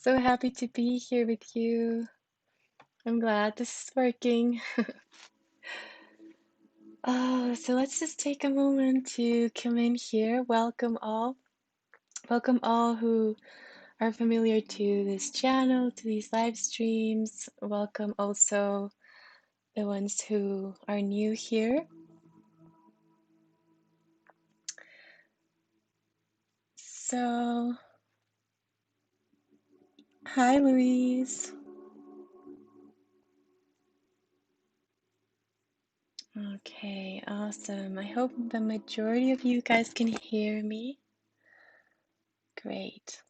So happy to be here with you. I'm glad this is working. So let's just take a moment to come in here. Welcome all. Welcome all who are familiar to this channel, to these live streams. Welcome also the ones who are new here. So, hi, Louise. Okay, awesome. I hope the majority of you guys can hear me. Great.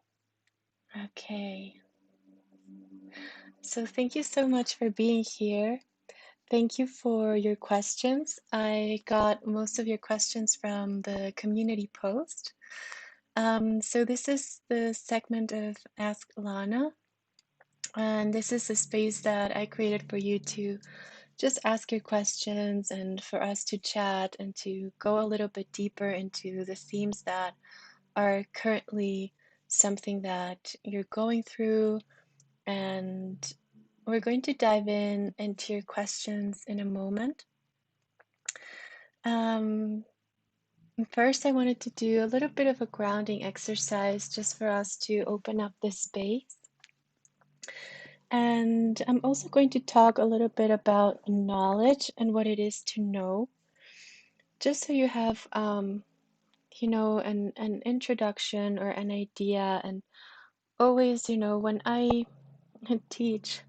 Okay. So thank you so much for being here. Thank you for your questions. I got most of your questions from the community post. So this is the segment of Ask Lana, and this is the space that I created for you to just ask your questions and for us to chat and to go a little bit deeper into the themes that are currently something that you're going through. And we're going to dive into your questions in a moment. First, I wanted to do a little bit of a grounding exercise just for us to open up this space. And I'm also going to talk a little bit about knowledge and what it is to know, just so you have, an introduction or an idea. And always, when I teach,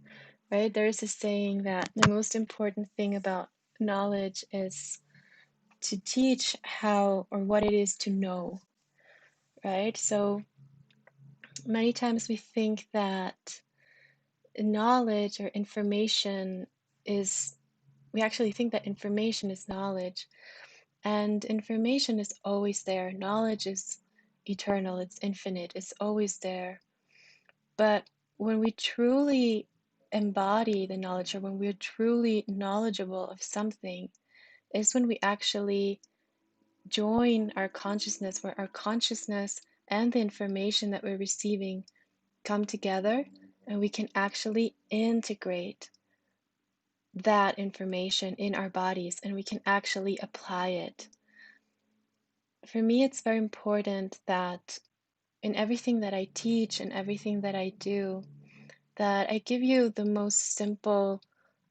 right, there's a saying that the most important thing about knowledge is to teach how or what it is to know, right? So many times we think that knowledge or information is, we actually think that information is knowledge, and information is always there. Knowledge is eternal, it's infinite, it's always there. But when we truly embody the knowledge, or when we're truly knowledgeable of something, is when we actually join our consciousness, where our consciousness and the information that we're receiving come together, and we can actually integrate that information in our bodies and we can actually apply it. For me, it's very important that in everything that I teach and everything that I do, that I give you the most simple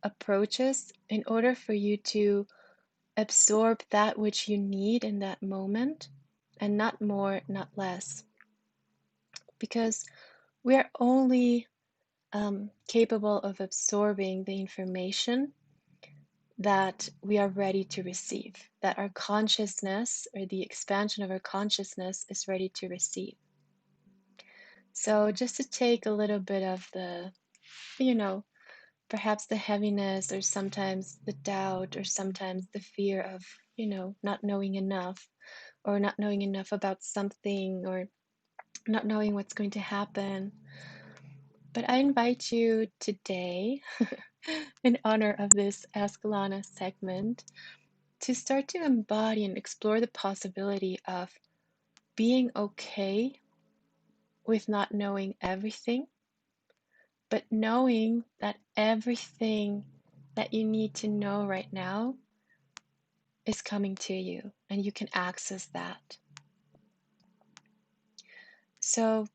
approaches in order for you to absorb that which you need in that moment, and not more, not less. Because we are only capable of absorbing the information that we are ready to receive, that our consciousness or the expansion of our consciousness is ready to receive. So, just to take a little bit of the, you know, perhaps the heaviness or sometimes the doubt or sometimes the fear of, not knowing enough, or not knowing enough about something, or not knowing what's going to happen. But I invite you today, in honor of this Ask Lana segment, to start to embody and explore the possibility of being okay with not knowing everything, but knowing that everything that you need to know right now is coming to you and you can access that. So,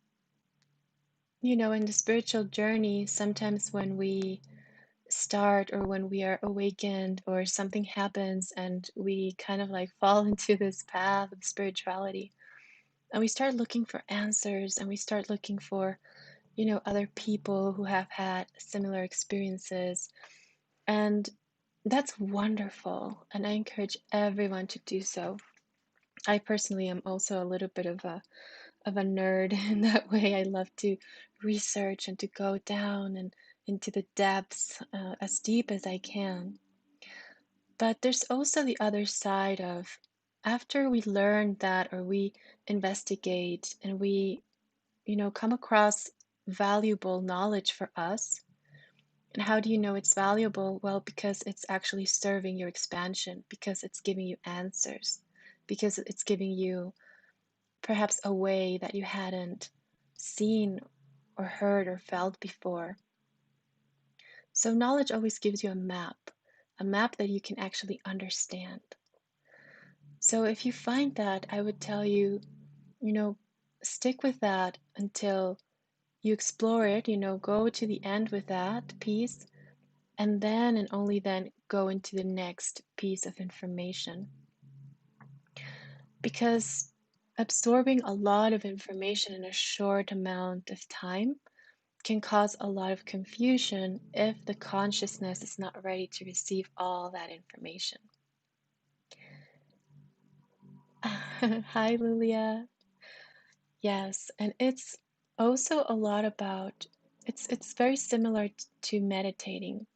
in the spiritual journey, sometimes when we start or when we are awakened or something happens and we kind of like fall into this path of spirituality, and we start looking for answers and we start looking for other people who have had similar experiences. And that's wonderful. And I encourage everyone to do so. I personally am also a little bit of a nerd in that way. I love to research and to go down and into the depths, as deep as I can. But there's also the other side of, after we learn that or we investigate and we, come across valuable knowledge for us. And how do you know it's valuable? Well, because it's actually serving your expansion, because it's giving you answers, because it's giving you perhaps a way that you hadn't seen or heard or felt before. So knowledge always gives you a map that you can actually understand. So if you find that, I would tell you, you know, stick with that until you explore it, go to the end with that piece, and then and only then go into the next piece of information. Because absorbing a lot of information in a short amount of time can cause a lot of confusion if the consciousness is not ready to receive all that information. Hi, Lilia. Yes, and it's also a lot about it's very similar to meditating.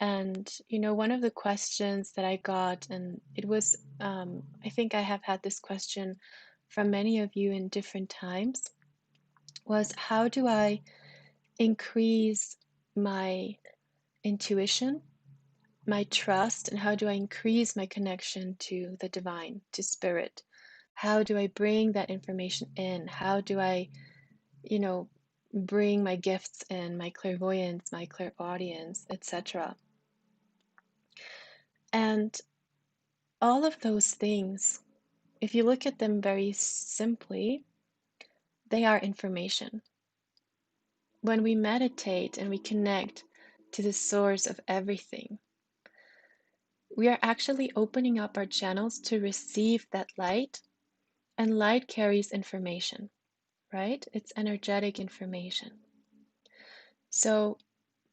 And one of the questions that I got, and it was I think I have had this question from many of you in different times, was how do I increase my intuition, my trust, and how do I increase my connection to the divine, to spirit? How do I bring that information in? How do I, you know, bring my gifts in, my clairvoyance, my clairaudience, etc.? And all of those things, if you look at them very simply, they are information. When we meditate and we connect to the source of everything, we are actually opening up our channels to receive that light, and light carries information, right? It's energetic information. So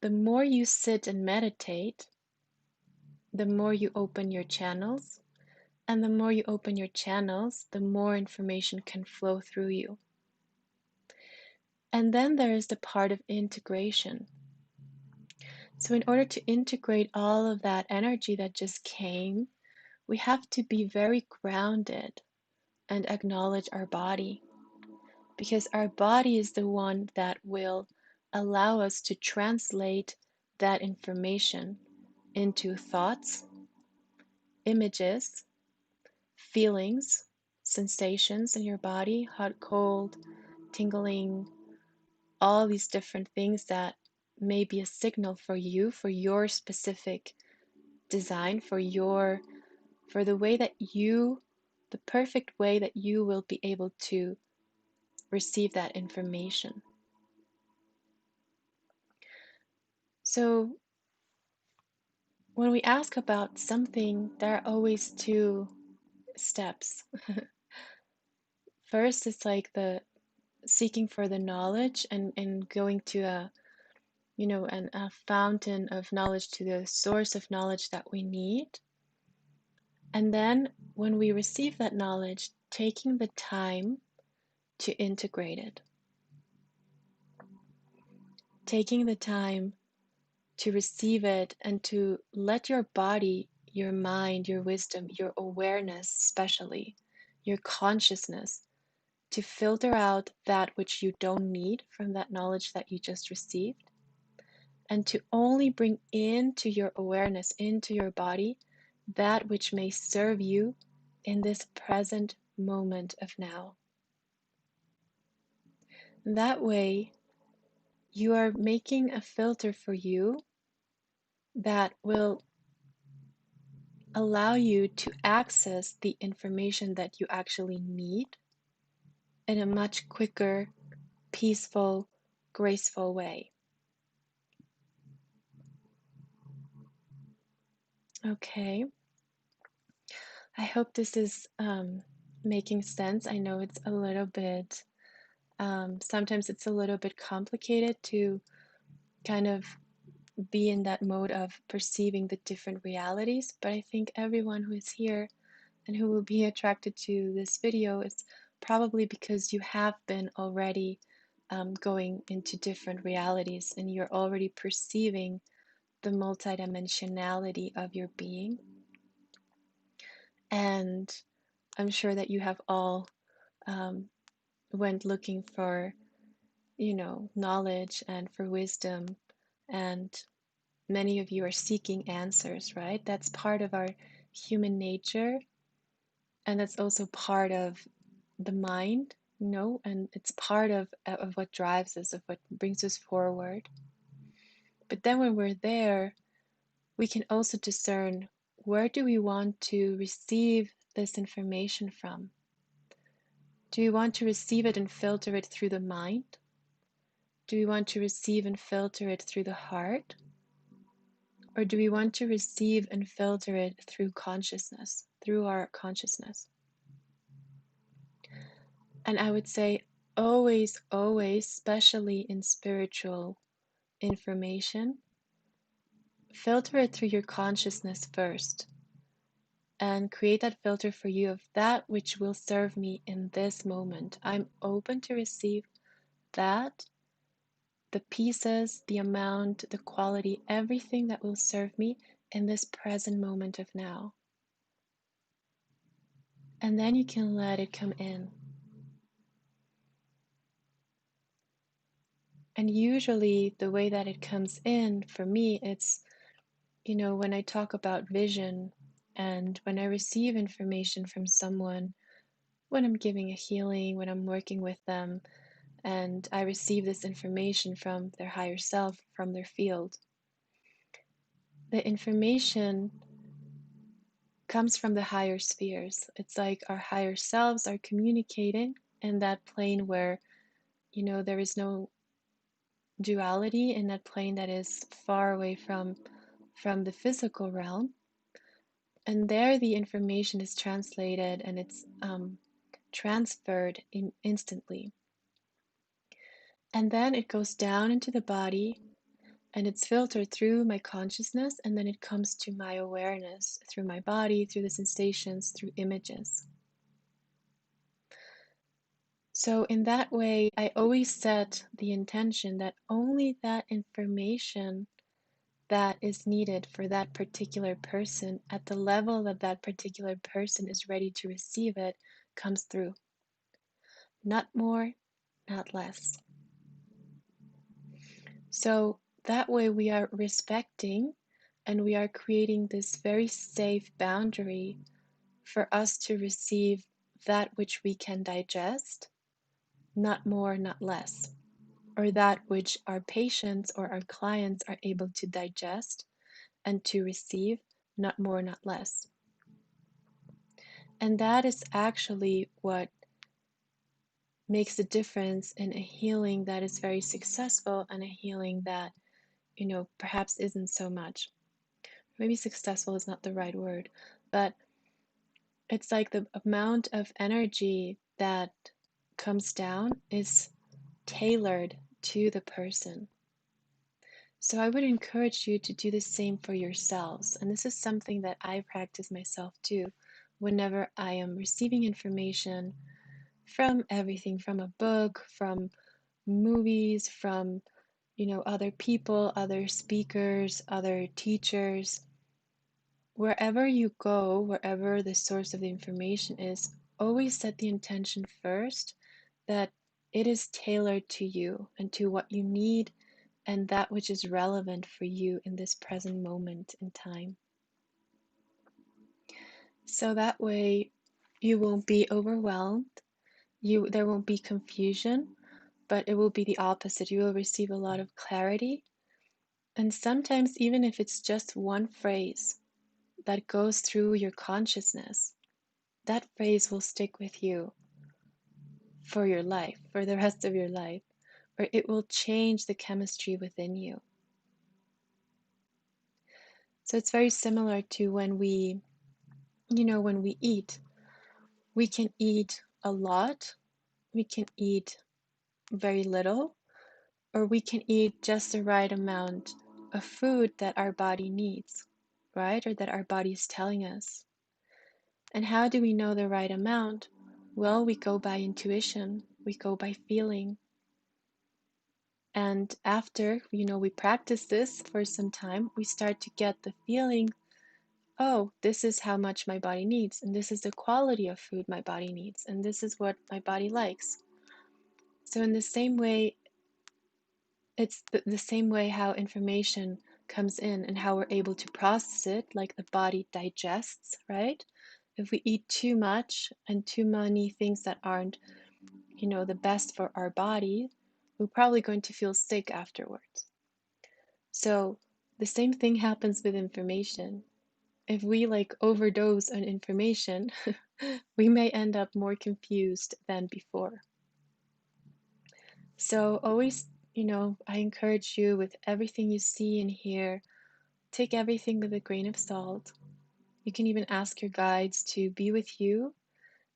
the more you sit and meditate, the more you open your channels, and the more you open your channels, the more information can flow through you. And then there is the part of integration. So, in order to integrate all of that energy that just came, we have to be very grounded and acknowledge our body, because our body is the one that will allow us to translate that information into thoughts, images, feelings, sensations in your body, hot, cold, tingling, all these different things that may be a signal for you, for your specific design, for the way that you, the perfect way that you will be able to receive that information. So when we ask about something, there are always two steps. First, it's like the seeking for the knowledge and going to a fountain of knowledge, to the source of knowledge that we need. And then when we receive that knowledge, taking the time to integrate it, taking the time to receive it and to let your body, your mind, your wisdom, your awareness, especially your consciousness, to filter out that which you don't need from that knowledge that you just received, and to only bring into your awareness, into your body, that which may serve you in this present moment of now. That way, you are making a filter for you that will allow you to access the information that you actually need in a much quicker, peaceful, graceful way. Okay, I hope this is making sense. I know it's a little bit, sometimes it's a little bit complicated to kind of be in that mode of perceiving the different realities, but I think everyone who is here and who will be attracted to this video is probably because you have been already going into different realities and you're already perceiving the multidimensionality of your being. And I'm sure that you have all went looking for, knowledge and for wisdom, and many of you are seeking answers, right? That's part of our human nature, and that's also part of the mind. and it's part of what drives us, of what brings us forward. But then when we're there, we can also discern, where do we want to receive this information from? Do we want to receive it and filter it through the mind? Do we want to receive and filter it through the heart? Or do we want to receive and filter it through consciousness, through our consciousness? And I would say always, always, especially in spiritual information, filter it through your consciousness first and create that filter for you of that which will serve me in this moment. I'm open to receive that, the pieces, the amount, the quality, everything that will serve me in this present moment of now. And then you can let it come in. And usually, the way that it comes in for me, it's, when I talk about vision and when I receive information from someone, when I'm giving a healing, when I'm working with them, and I receive this information from their higher self, from their field. The information comes from the higher spheres. It's like our higher selves are communicating in that plane where, there is no duality, in that plane that is far away from the physical realm. And there the information is translated and it's transferred instantly. And then it goes down into the body and it's filtered through my consciousness, and then it comes to my awareness through my body, through the sensations, through images. So in that way, I always set the intention that only that information that is needed for that particular person at the level that that particular person is ready to receive it comes through. Not more, not less. So that way we are respecting and we are creating this very safe boundary for us to receive that which we can digest, not more, not less, or that which our patients or our clients are able to digest and to receive, not more, not less. And that is actually what makes a difference in a healing that is very successful and a healing that, perhaps isn't so much. Maybe successful is not the right word, but it's like the amount of energy that comes down is tailored to the person. So I would encourage you to do the same for yourselves. And this is something that I practice myself too. Whenever I am receiving information from everything, from a book, from movies, from, other people, other speakers, other teachers, wherever you go, wherever the source of the information is, always set the intention first that it is tailored to you and to what you need and that which is relevant for you in this present moment in time. So that way you won't be overwhelmed, there won't be confusion, but it will be the opposite. You will receive a lot of clarity. And sometimes, even if it's just one phrase that goes through your consciousness, that phrase will stick with you for your life, for the rest of your life, or it will change the chemistry within you. So it's very similar to when we eat. We can eat a lot, we can eat very little, or we can eat just the right amount of food that our body needs, right? Or that our body is telling us. And how do we know the right amount? Well, we go by intuition, we go by feeling. And after, we practice this for some time, we start to get the feeling, oh, this is how much my body needs, and this is the quality of food my body needs, and this is what my body likes. So in the same way, it's the same way how information comes in and how we're able to process it, like the body digests, right? If we eat too much and too many things that aren't the best for our body, we're probably going to feel sick afterwards. So the same thing happens with information. If we overdose on information, we may end up more confused than before. So always, I encourage you with everything you see and hear, take everything with a grain of salt. You can even ask your guides to be with you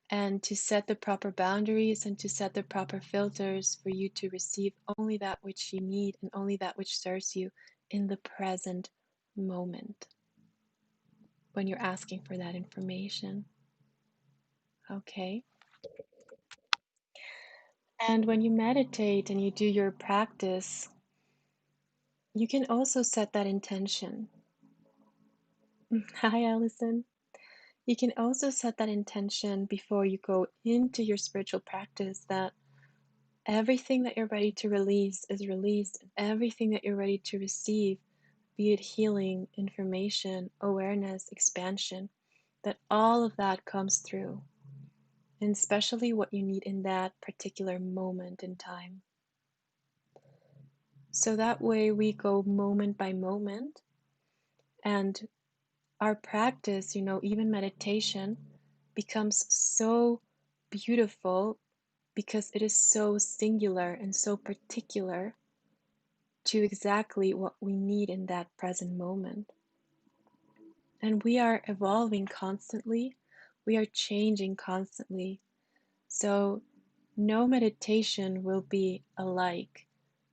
and to set the proper boundaries and to set the proper filters for you to receive only that which you need and only that which serves you in the present moment when you're asking for that information. Okay? And when you meditate and you do your practice, you can also set that intention. Hi, Allison. You can also set that intention before you go into your spiritual practice that everything that you're ready to release is released, and everything that you're ready to receive, be it healing, information, awareness, expansion, that all of that comes through, and especially what you need in that particular moment in time. So that way we go moment by moment, and our practice, even meditation, becomes so beautiful because it is so singular and so particular to exactly what we need in that present moment. And we are evolving constantly, we are changing constantly. So, no meditation will be alike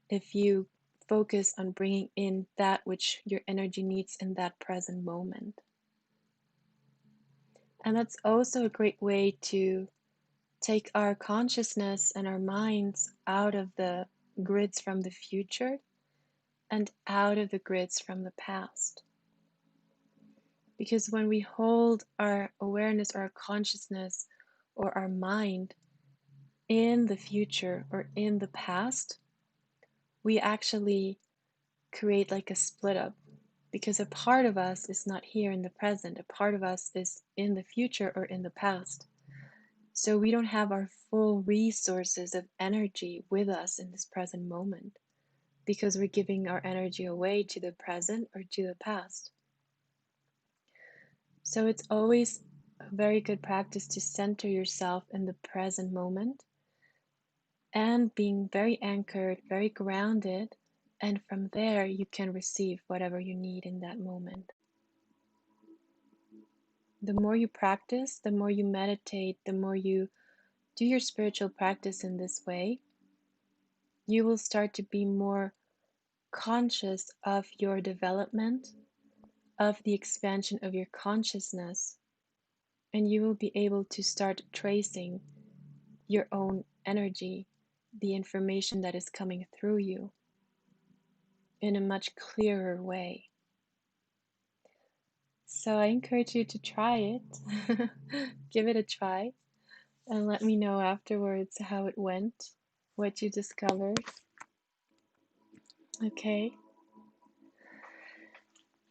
if you focus on bringing in that which your energy needs in that present moment. And that's also a great way to take our consciousness and our minds out of the grids from the future and out of the grids from the past. Because when we hold our awareness or our consciousness or our mind in the future or in the past, we actually create like a split up, because a part of us is not here in the present, a part of us is in the future or in the past. So we don't have our full resources of energy with us in this present moment because we're giving our energy away to the present or to the past. So it's always a very good practice to center yourself in the present moment and being very anchored, very grounded, and from there you can receive whatever you need in that moment. The more you practice, the more you meditate, the more you do your spiritual practice in this way, you will start to be more conscious of your development, of the expansion of your consciousness, and you will be able to start tracing your own energy, the information that is coming through you in a much clearer way. So I encourage you to try it. Give it a try and let me know afterwards how it went, what you discovered. Okay.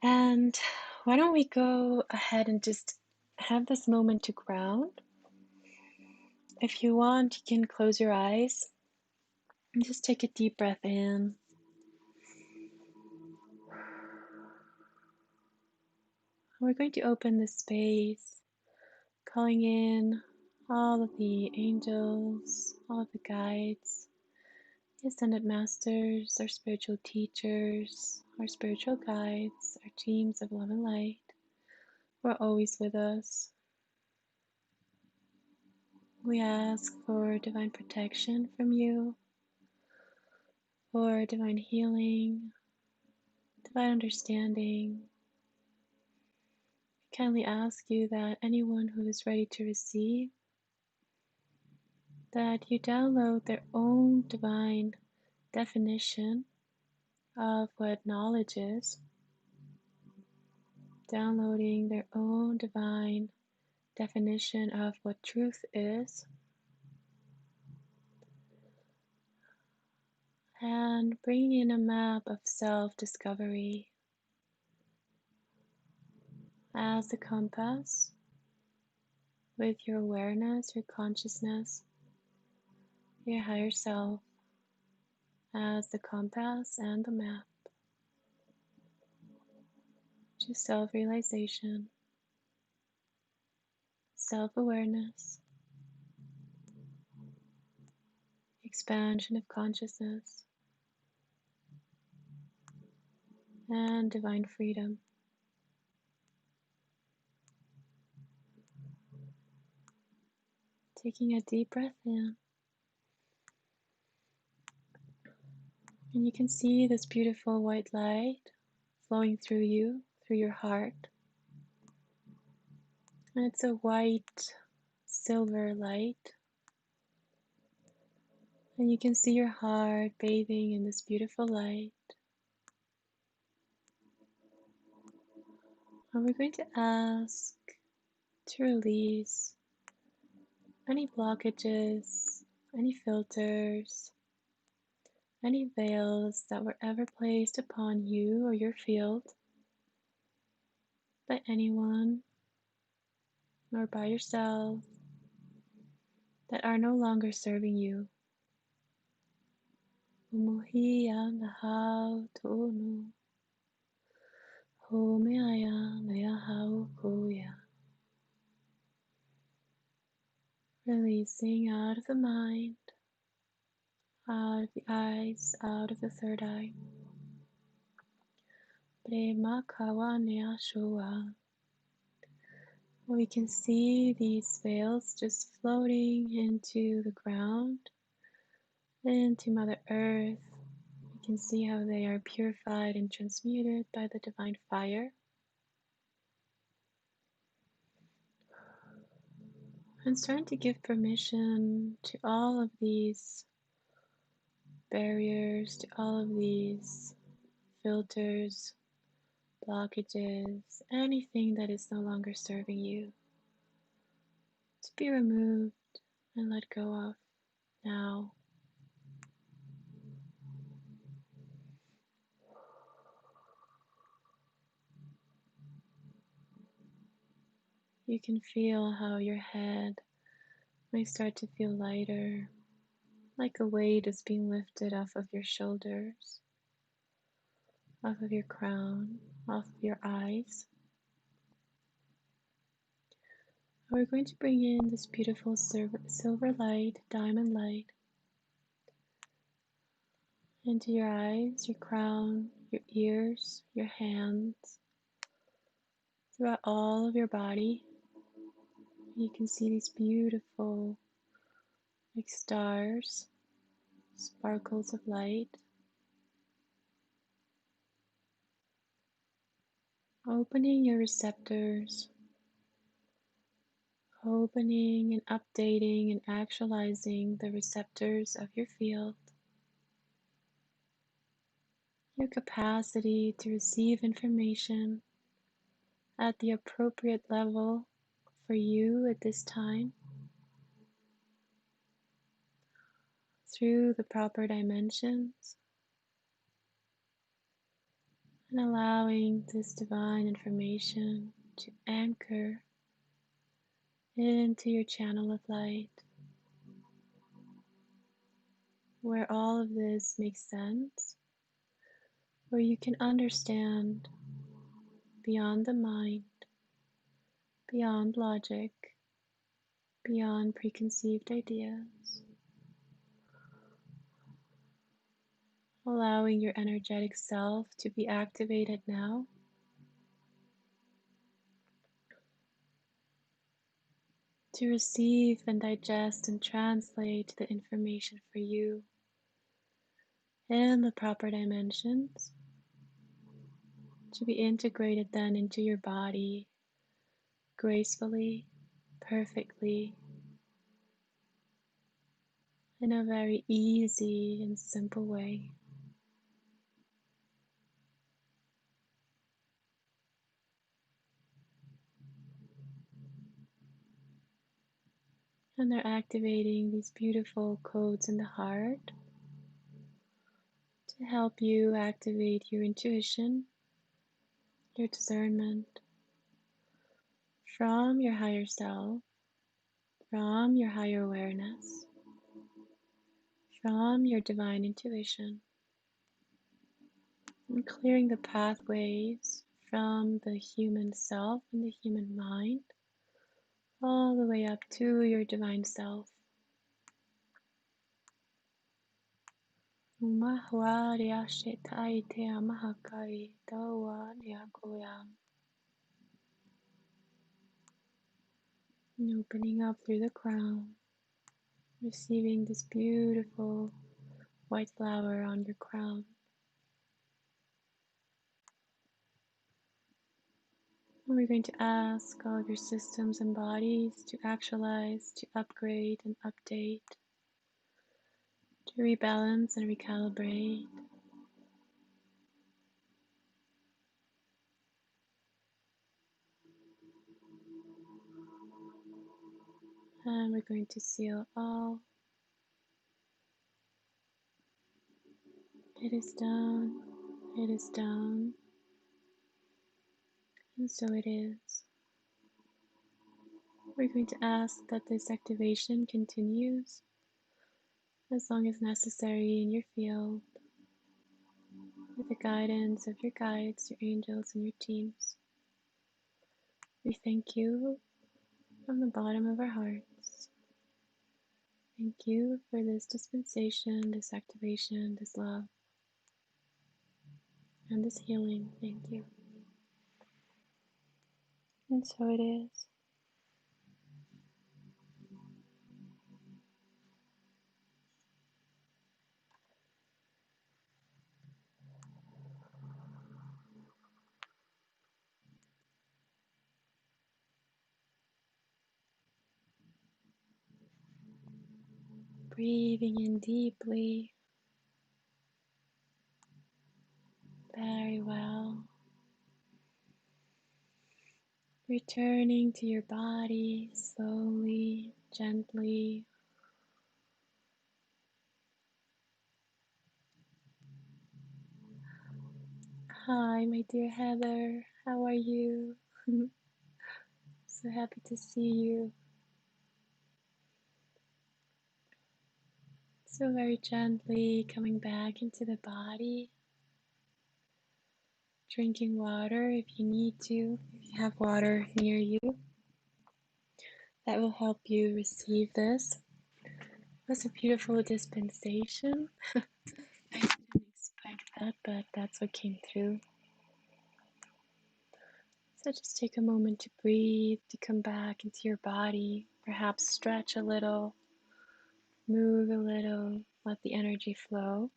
And why don't we go ahead and just have this moment to ground. If you want, you can close your eyes and just take a deep breath in. We're going to open the space, calling in all of the angels, all of the guides, the ascended masters, our spiritual teachers, our spiritual guides, our teams of love and light, who are always with us. We ask for divine protection from you, for divine healing, divine understanding. We kindly ask you that anyone who is ready to receive, that you download their own divine definition of what knowledge is, downloading their own divine definition of what truth is, and bringing in a map of self-discovery as the compass with your awareness, your consciousness, your higher self as the compass and the map to self-realization, self-awareness, expansion of consciousness, and divine freedom. Taking a deep breath in, and you can see this beautiful white light flowing through you, through your heart. And it's a white silver light. And you can see your heart bathing in this beautiful light. And we're going to ask to release any blockages, any filters, any veils that were ever placed upon you or your field by anyone or by yourself that are no longer serving you. Umuhiya nahau tonu, homeaya nayahau koya. Releasing out of the mind, out of the eyes, out of the third eye. Prema kawa nea shoa. We can see these veils just floating into the ground, into Mother Earth. We can see how they are purified and transmuted by the divine fire. And starting to give permission to all of these barriers, to all of these filters, blockages, anything that is no longer serving you, to be removed and let go of now. You can feel how your head may start to feel lighter, like a weight is being lifted off of your shoulders, off of your crown, off of your eyes. We're going to bring in this beautiful silver light, diamond light, into your eyes, your crown, your ears, your hands, throughout all of your body. You can see these beautiful, like stars, sparkles of light, opening your receptors, opening and updating and actualizing the receptors of your field, your capacity to receive information at the appropriate level for you at this time, through the proper dimensions, and allowing this divine information to anchor into your channel of light, where all of this makes sense, where you can understand beyond the mind, beyond logic, beyond preconceived ideas, allowing your energetic self to be activated now, to receive and digest and translate the information for you in the proper dimensions, to be integrated then into your body gracefully, perfectly, in a very easy and simple way. And they're activating these beautiful codes in the heart to help you activate your intuition, your discernment from your higher self, from your higher awareness, from your divine intuition and clearing the pathways from the human self and the human mind all the way up to your divine self. Mahwa Riashetai Te Mahakai Dawa Niagoyam. And opening up through the crown, receiving this beautiful white flower on your crown. And we're going to ask all of your systems and bodies to actualize, to upgrade and update, to rebalance and recalibrate. And we're going to seal all. It is done. It is done. And so it is. We're going to ask that this activation continues as long as necessary in your field with the guidance of your guides, your angels, and your teams. We thank you from the bottom of our hearts. Thank you for this dispensation, this activation, this love, and this healing. Thank you. And so it is. Breathing in deeply. Very well. Returning to your body slowly, gently. Hi, my dear Heather. How are you? So happy to see you. So very gently coming back into the body. Drinking water if you need to, if you have water near you. That will help you receive this. It was a beautiful dispensation. I didn't expect that, but that's what came through. So just take a moment to breathe, to come back into your body. Perhaps stretch a little, move a little, let the energy flow.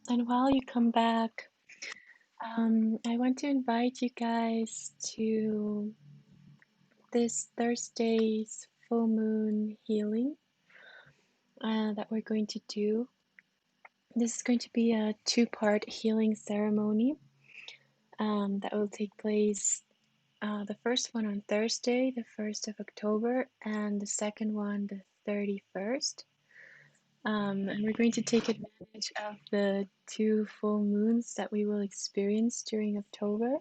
And while you come back, I want to invite you guys to this Thursday's full moon healing that we're going to do. This is going to be a two-part healing ceremony that will take place. The first one on Thursday, the 1st of October, and the second one, the 31st. And we're going to take advantage of the two full moons that we will experience during October.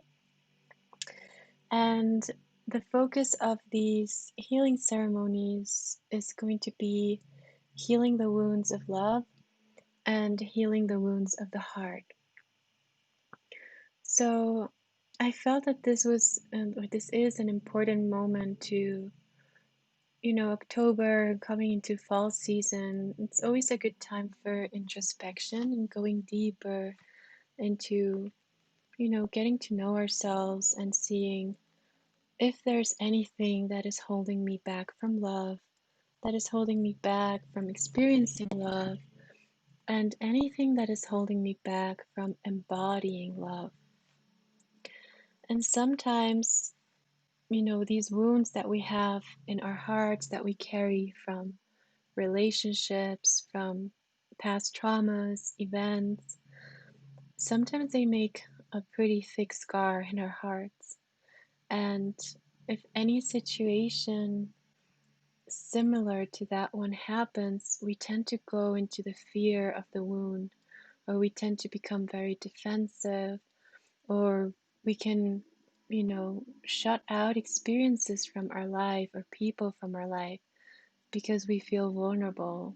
And the focus of these healing ceremonies is going to be healing the wounds of love and healing the wounds of the heart. So I felt that this was, or this is an important moment to, October coming into fall season. It's always a good time for introspection and going deeper into, getting to know ourselves and seeing if there's anything that is holding me back from love, that is holding me back from experiencing love, and anything that is holding me back from embodying love. And sometimes, these wounds that we have in our hearts that we carry from relationships, from past traumas, events, sometimes they make a pretty thick scar in our hearts. And if any situation similar to that one happens, we tend to go into the fear of the wound, or we tend to become very defensive, or we can shut out experiences from our life or people from our life because we feel vulnerable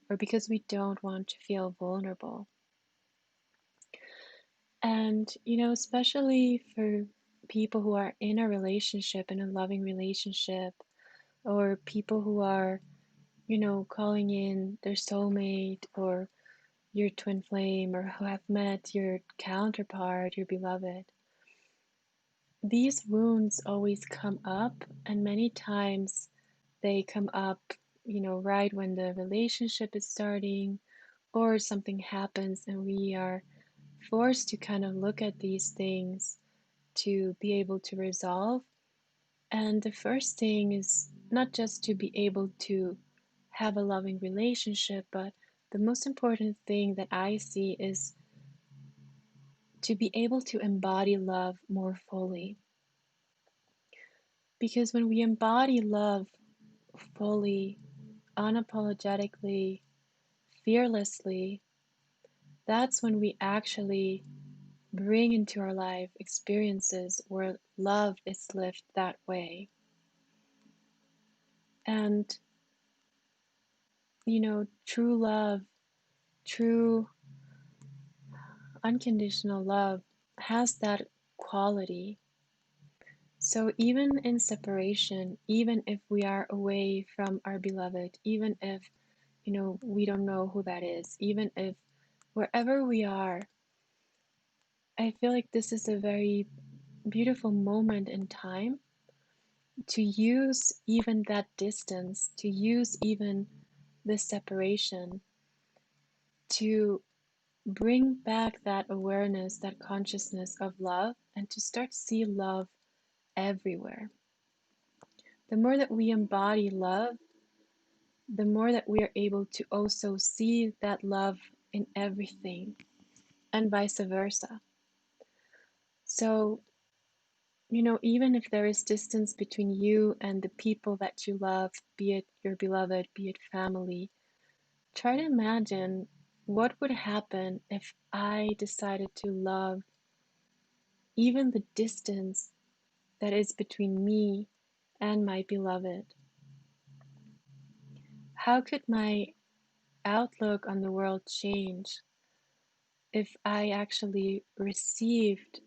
or because we don't want to feel vulnerable. And, especially for people who are in a relationship, in a loving relationship, or people who are, calling in their soulmate or your twin flame or who have met your counterpart, your beloved. These wounds always come up, and many times they come up, right when the relationship is starting or something happens and we are forced to kind of look at these things to be able to resolve. And the first thing is not just to be able to have a loving relationship, but the most important thing that I see is to be able to embody love more fully. Because when we embody love fully, unapologetically, fearlessly, that's when we actually bring into our life experiences where love is lived that way. And, true love, true unconditional love has that quality. So even in separation, even if we are away from our beloved, even if, we don't know who that is, even if wherever we are, I feel like this is a very beautiful moment in time to use even that distance, to use even this separation to bring back that awareness, that consciousness of love, and to start to see love everywhere. The more that we embody love, the more that we are able to also see that love in everything, and vice versa. So, even if there is distance between you and the people that you love, be it your beloved, be it family, try to imagine what would happen if I decided to love even the distance that is between me and my beloved. How could my outlook on the world change if I actually received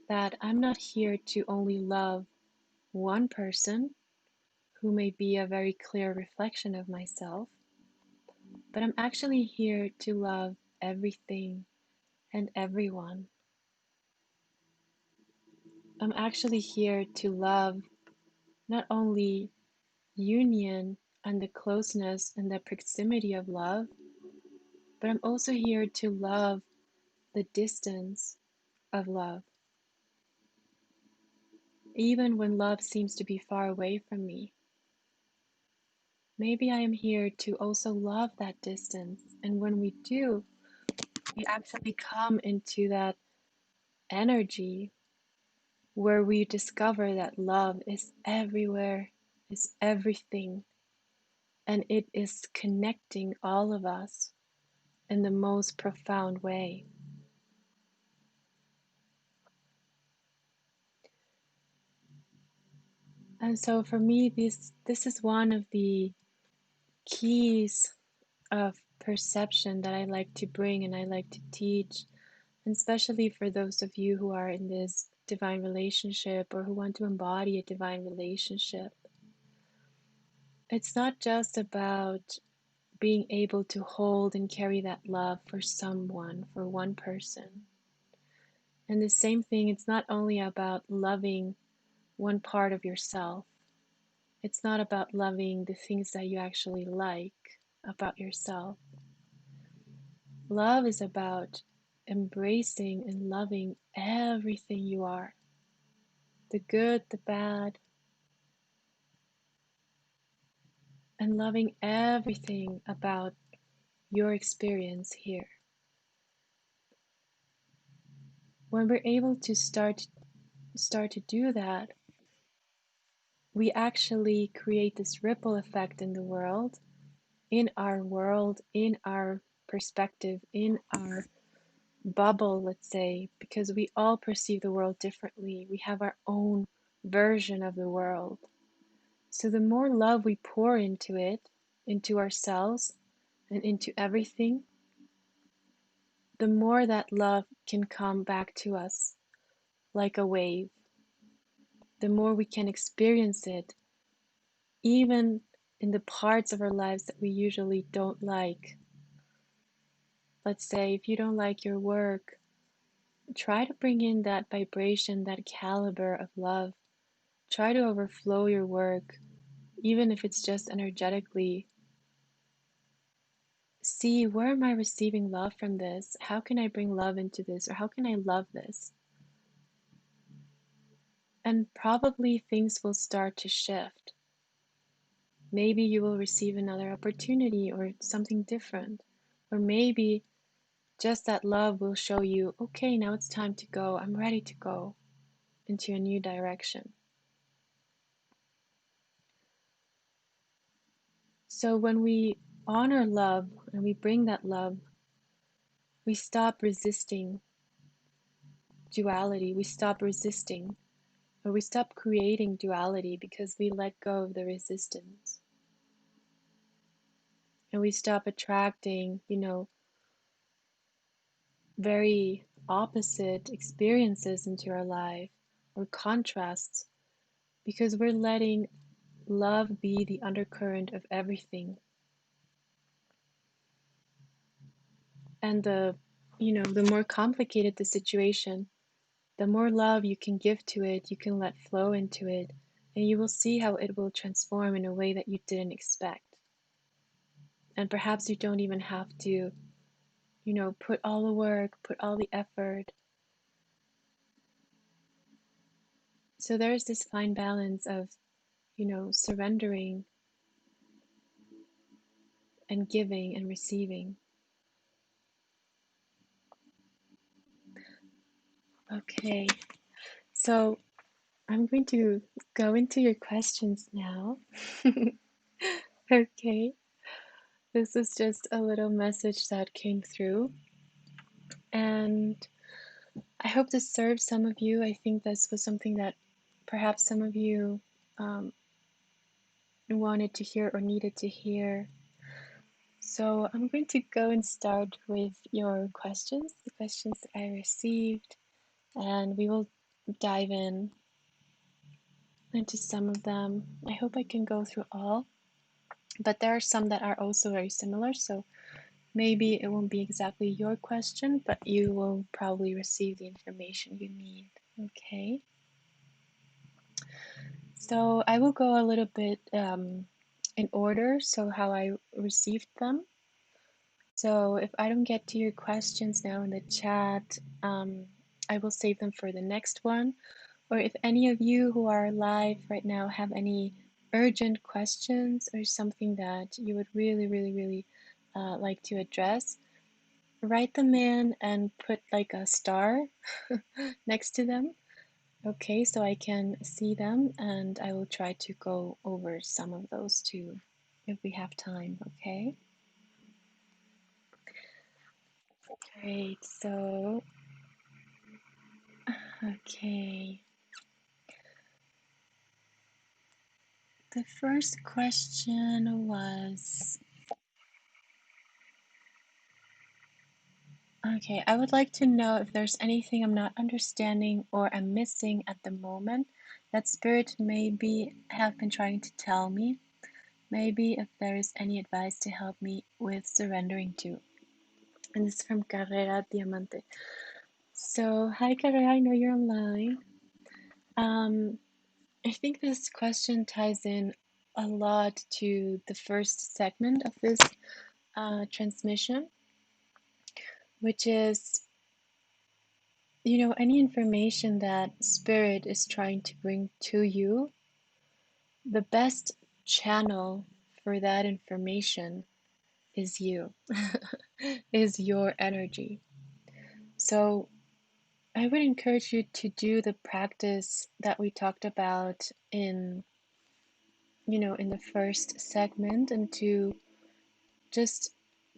that I'm not here to only love one person who may be a very clear reflection of myself, but I'm actually here to love everything and everyone. I'm actually here to love not only union and the closeness and the proximity of love, but I'm also here to love the distance of love. Even when love seems to be far away from me, maybe I am here to also love that distance. And when we do, we actually come into that energy where we discover that love is everywhere, is everything, and it is connecting all of us in the most profound way. And so for me, this is one of the keys of perception that I like to bring and I like to teach, and especially for those of you who are in this divine relationship or who want to embody a divine relationship. It's not just about being able to hold and carry that love for someone, for one person. And the same thing, it's not only about loving one part of yourself. It's not about loving the things that you actually like about yourself. Love is about embracing and loving everything you are, the good, the bad, and loving everything about your experience here. When we're able to start to do that, we actually create this ripple effect in the world, in our perspective, in our bubble, let's say, because we all perceive the world differently. We have our own version of the world. So the more love we pour into it, into ourselves, and into everything, the more that love can come back to us like a wave. The more we can experience it, even in the parts of our lives that we usually don't like. Let's say if you don't like your work, try to bring in that vibration, that caliber of love. Try to overflow your work, even if it's just energetically. See, where am I receiving love from this? How can I bring love into this? Or how can I love this? And probably things will start to shift. Maybe you will receive another opportunity or something different. Or maybe just that love will show you, okay, now it's time to go. I'm ready to go into a new direction. So when we honor love and we bring that love, we stop resisting duality. We stop resisting, or we stop creating duality because we let go of the resistance. And we stop attracting, very opposite experiences into our life or contrasts because we're letting love be the undercurrent of everything. And the more complicated the situation, the more love you can give to it, you can let flow into it, and you will see how it will transform in a way that you didn't expect. And perhaps you don't even have to, put all the work, put all the effort. So there's this fine balance of, surrendering and giving and receiving. Okay, so I'm going to go into your questions now. Okay, this is just a little message that came through, and I hope this serves some of you. I think this was something that perhaps some of you wanted to hear or needed to hear. So I'm going to go and start with your questions, the questions that I received, and we will dive into some of them. I hope I can go through all, but there are some that are also very similar, so maybe it won't be exactly your question, but you will probably receive the information you need. Okay. So I will go a little bit in order, so how I received them. So if I don't get to your questions now in the chat, I will save them for the next one. Or if any of you who are live right now have any urgent questions or something that you would really, really, really like to address, write them in and put like a star next to them. Okay, so I can see them and I will try to go over some of those too if we have time, okay? Great, so, okay. The first question was, okay, I would like to know if there's anything I'm not understanding or I'm missing at the moment that Spirit maybe have been trying to tell me. Maybe if there is any advice to help me with surrendering to. And this is from Carrera Diamante. So, hi Carrera, I know you're online. I think this question ties in a lot to the first segment of this transmission, which is, any information that Spirit is trying to bring to you, the best channel for that information is you, is your energy. So I would encourage you to do the practice that we talked about in the first segment and to just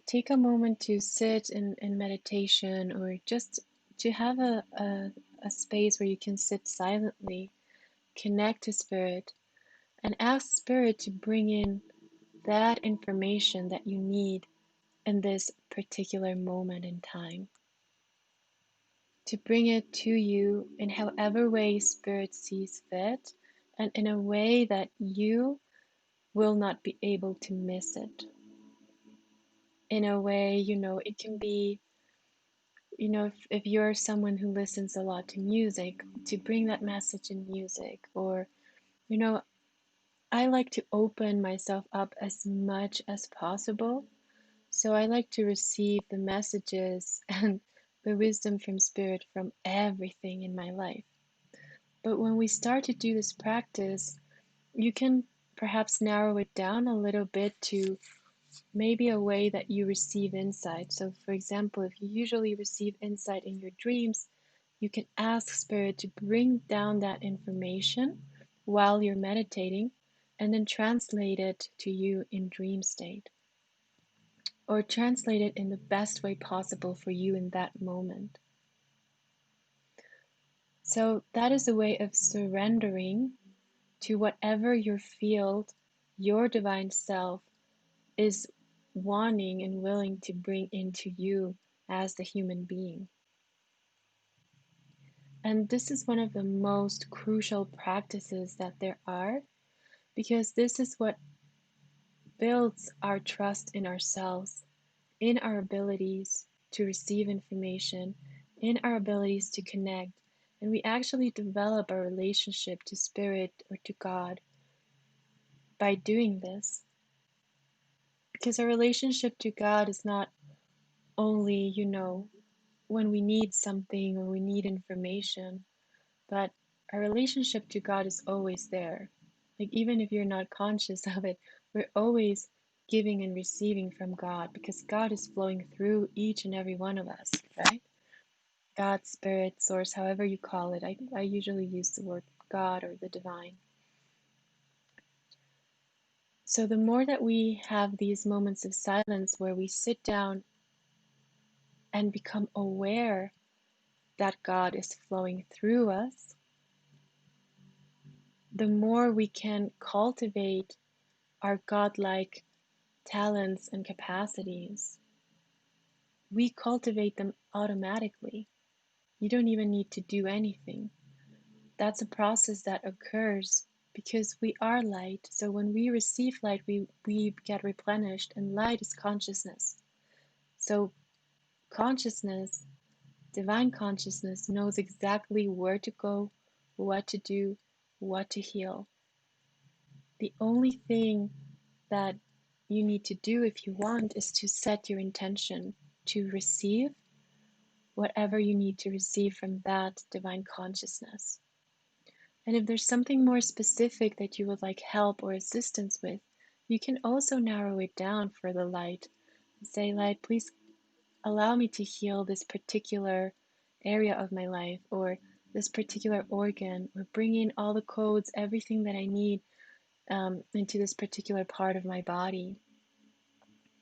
take a moment to sit in meditation, or just to have a space where you can sit silently, connect to Spirit, and ask Spirit to bring in that information that you need in this particular moment in time, to bring it to you in however way Spirit sees fit, and in a way that you will not be able to miss it. In a way, it can be, if you're someone who listens a lot to music, to bring that message in music. Or, you know, I like to open myself up as much as possible. So I like to receive the messages and the wisdom from Spirit from everything in my life. But when we start to do this practice, you can perhaps narrow it down a little bit to maybe a way that you receive insight. So, for example, if you usually receive insight in your dreams, you can ask Spirit to bring down that information while you're meditating and then translate it to you in dream state, or translate it in the best way possible for you in that moment. So, that is a way of surrendering to whatever your field, your divine self, is wanting and willing to bring into you as the human being. And this is one of the most crucial practices that there are, because this is what builds our trust in ourselves, in our abilities to receive information, in our abilities to connect. And we actually develop a relationship to Spirit or to God by doing this. Because our relationship to God is not only, when we need something or we need information, but our relationship to God is always there. Like, even if you're not conscious of it, we're always giving and receiving from God, because God is flowing through each and every one of us, right? God, Spirit, Source, however you call it. I usually use the word God or the divine. So the more that we have these moments of silence where we sit down and become aware that God is flowing through us, the more we can cultivate our godlike talents and capacities. We cultivate them automatically. You don't even need to do anything. That's a process that occurs because we are light. So when we receive light, we get replenished, and light is consciousness. So consciousness, divine consciousness, knows exactly where to go, what to do, what to heal. The only thing that you need to do, if you want, is to set your intention to receive whatever you need to receive from that divine consciousness. And if there's something more specific that you would like help or assistance with, you can also narrow it down for the light. Say, light, please allow me to heal this particular area of my life, or this particular organ, or bring in all the codes, everything that I need into this particular part of my body,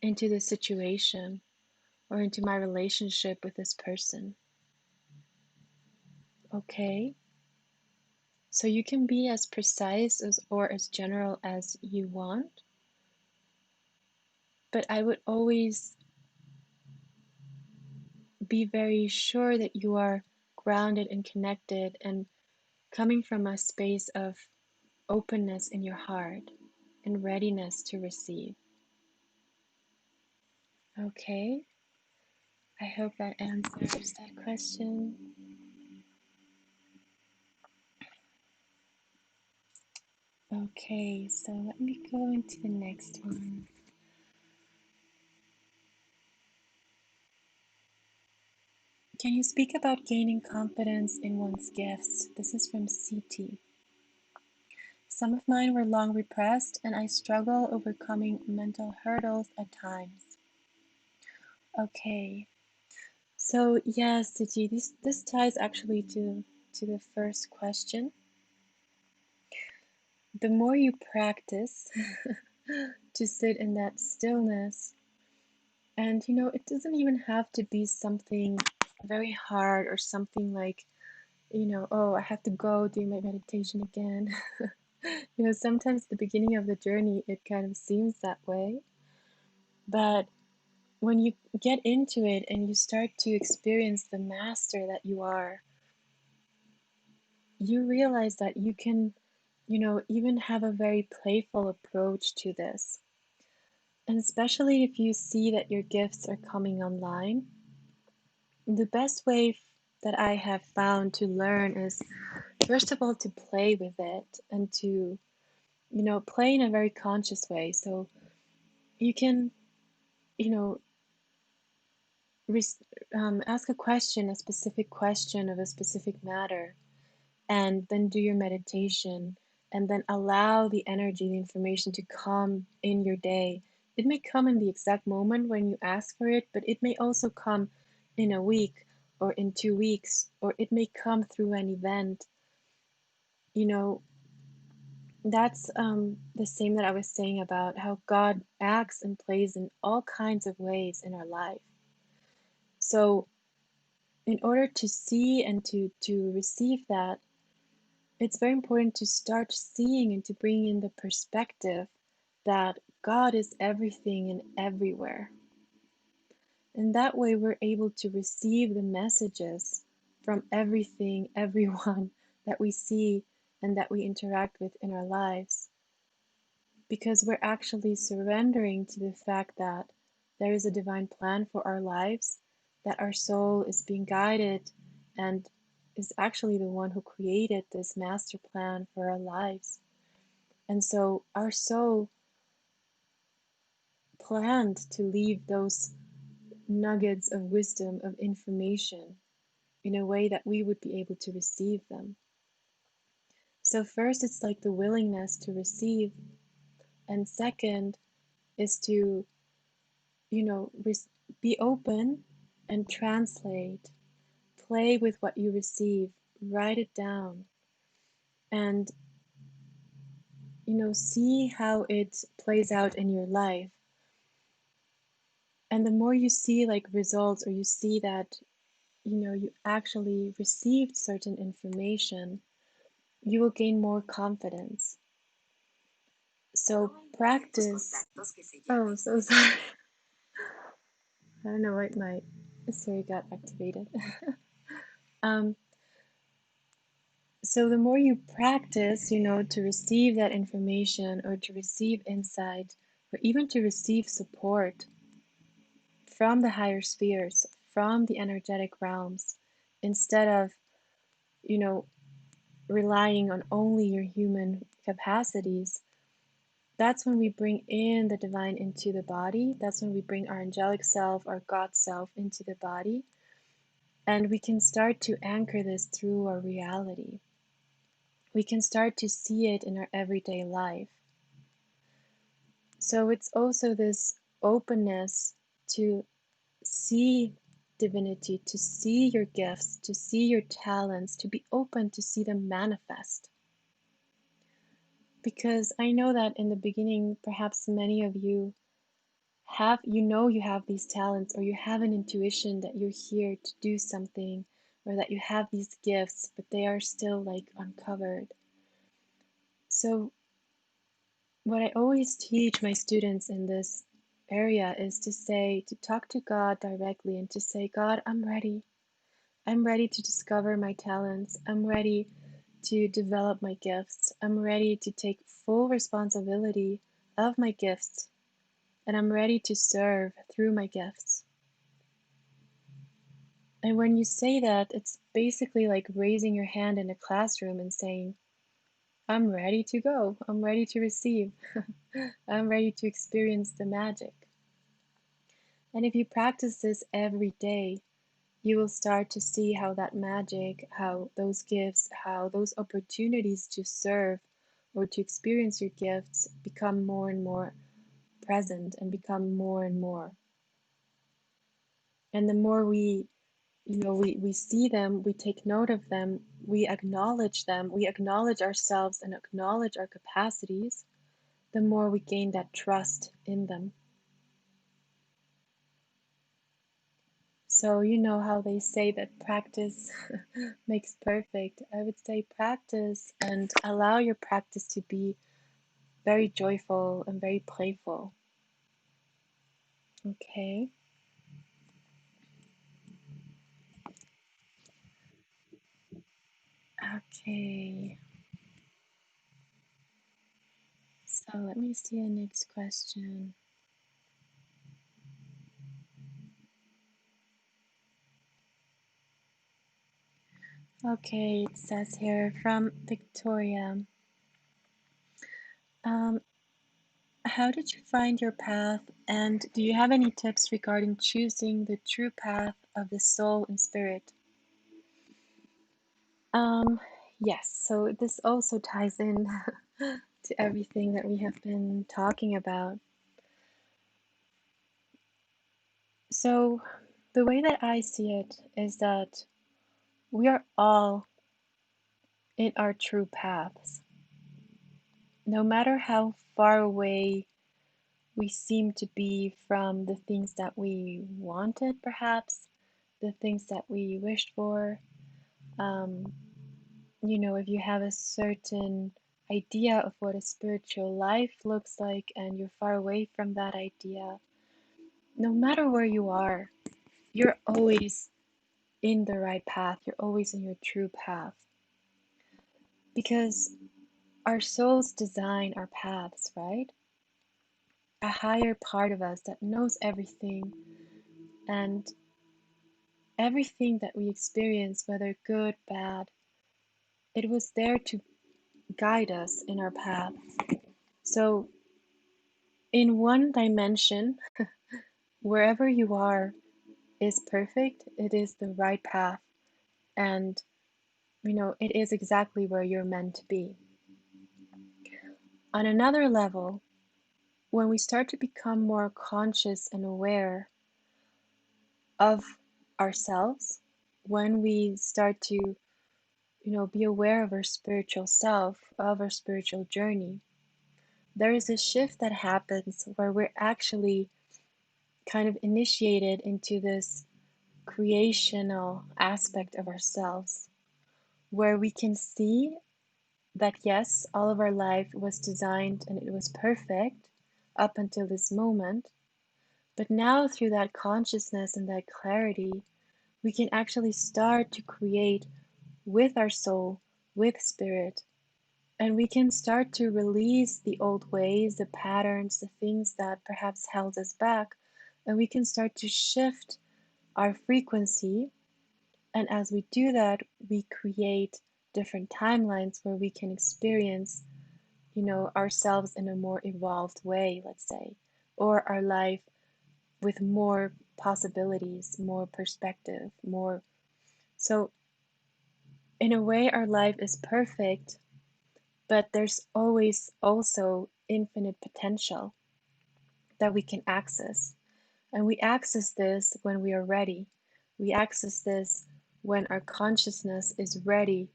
into this situation, or into my relationship with this person. Okay? So you can be as precise or as general as you want, but I would always be very sure that you are grounded and connected and coming from a space of openness in your heart and readiness to receive. Okay, I hope that answers that question. Okay, so let me go into the next one. Can you speak about gaining confidence in one's gifts? This is from CT. Some of mine were long repressed, and I struggle overcoming mental hurdles at times. Okay, so yes, CT, this ties actually to the first question. The more you practice to sit in that stillness, And it doesn't even have to be something very hard or something like, oh, I have to go do my meditation again. Sometimes the beginning of the journey, it kind of seems that way. But when you get into it and you start to experience the master that you are, you realize that you can, even have a very playful approach to this. And especially if you see that your gifts are coming online, the best way that I have found to learn is, first of all, to play with it and to, play in a very conscious way. So you can, you know, ask a specific question of a specific matter, and then do your meditation, and then allow the energy, the information to come in your day. It may come in the exact moment when you ask for it, but it may also come in a week or in 2 weeks, or it may come through an event. You know, that's the same that I was saying about how God acts and plays in all kinds of ways in our life. So, in order to see and to receive that, it's very important to start seeing and to bring in the perspective that God is everything and everywhere. And that way, we're able to receive the messages from everything, everyone that we see and that we interact with in our lives. Because we're actually surrendering to the fact that there is a divine plan for our lives, that our soul is being guided and is actually the one who created this master plan for our lives. And so our soul planned to leave those nuggets of wisdom, of information, in a way that we would be able to receive them. So, first, it's like the willingness to receive, and second is to be open and translate, play with what you receive, write it down, and see how it plays out in your life. And the more you see like results, or you see that you actually received certain information, you will gain more confidence. So practice. Oh, so sorry. I don't know why my Siri got activated. um, So the more you practice, to receive that information or to receive insight or even to receive support from the higher spheres, from the energetic realms, instead of, you know, relying on only your human capacities, that's when we bring in the divine into the body. That's when we bring our angelic self, our God self into the body. And we can start to anchor this through our reality. We can start to see it in our everyday life. So it's also this openness to see divinity, to see your gifts, to see your talents, to be open to see them manifest. Because I know that in the beginning, perhaps many of you you have these talents, or you have an intuition that you're here to do something, or that you have these gifts, but they are still like uncovered. So what I always teach my students in this area is to talk to God directly and to say, God, I'm ready. I'm ready to discover my talents. I'm ready to develop my gifts. I'm ready to take full responsibility of my gifts. And I'm ready to serve through my gifts. And when you say that, it's basically like raising your hand in a classroom and saying, I'm ready to go. I'm ready to receive. I'm ready to experience the magic. And if you practice this every day, you will start to see how that magic, how those gifts, how those opportunities to serve or to experience your gifts become more and more present and become more and more. And the more we see them, we take note of them, we acknowledge ourselves and acknowledge our capacities, the more we gain that trust in them. So, you know how they say that practice makes perfect. I would say practice and allow your practice to be very joyful and very playful. Okay. Okay. So let me see the next question. Okay, it says here from Victoria. Um, how did you find your path, and do you have any tips regarding choosing the true path of the soul and spirit? Um, yes, so this also ties in to everything that we have been talking about. So, the way that I see it is that we are all in our true paths. No matter how far away we seem to be from the things that we wanted, perhaps, the things that we wished for. Um, if you have a certain idea of what a spiritual life looks like and you're far away from that idea, no matter where you are, you're always in the right path. You're always in your true path. Because our souls design our paths, right? A higher part of us that knows everything, and everything that we experience, whether good, bad, it was there to guide us in our path. So, in one dimension, wherever you are is perfect, it is the right path, and it is exactly where you're meant to be. On another level, when we start to become more conscious and aware of ourselves, when we start to, be aware of our spiritual self, of our spiritual journey, there is a shift that happens where we're actually kind of initiated into this creational aspect of ourselves, where we can see that yes, all of our life was designed and it was perfect up until this moment. But now, through that consciousness and that clarity, we can actually start to create with our soul, with spirit, and we can start to release the old ways, the patterns, the things that perhaps held us back, and we can start to shift our frequency. And as we do that, we create different timelines where we can experience, ourselves in a more evolved way, let's say, or our life with more possibilities, more perspective, more. So, in a way, our life is perfect, but there's always also infinite potential that we can access. And we access this when we are ready. We access this when our consciousness is ready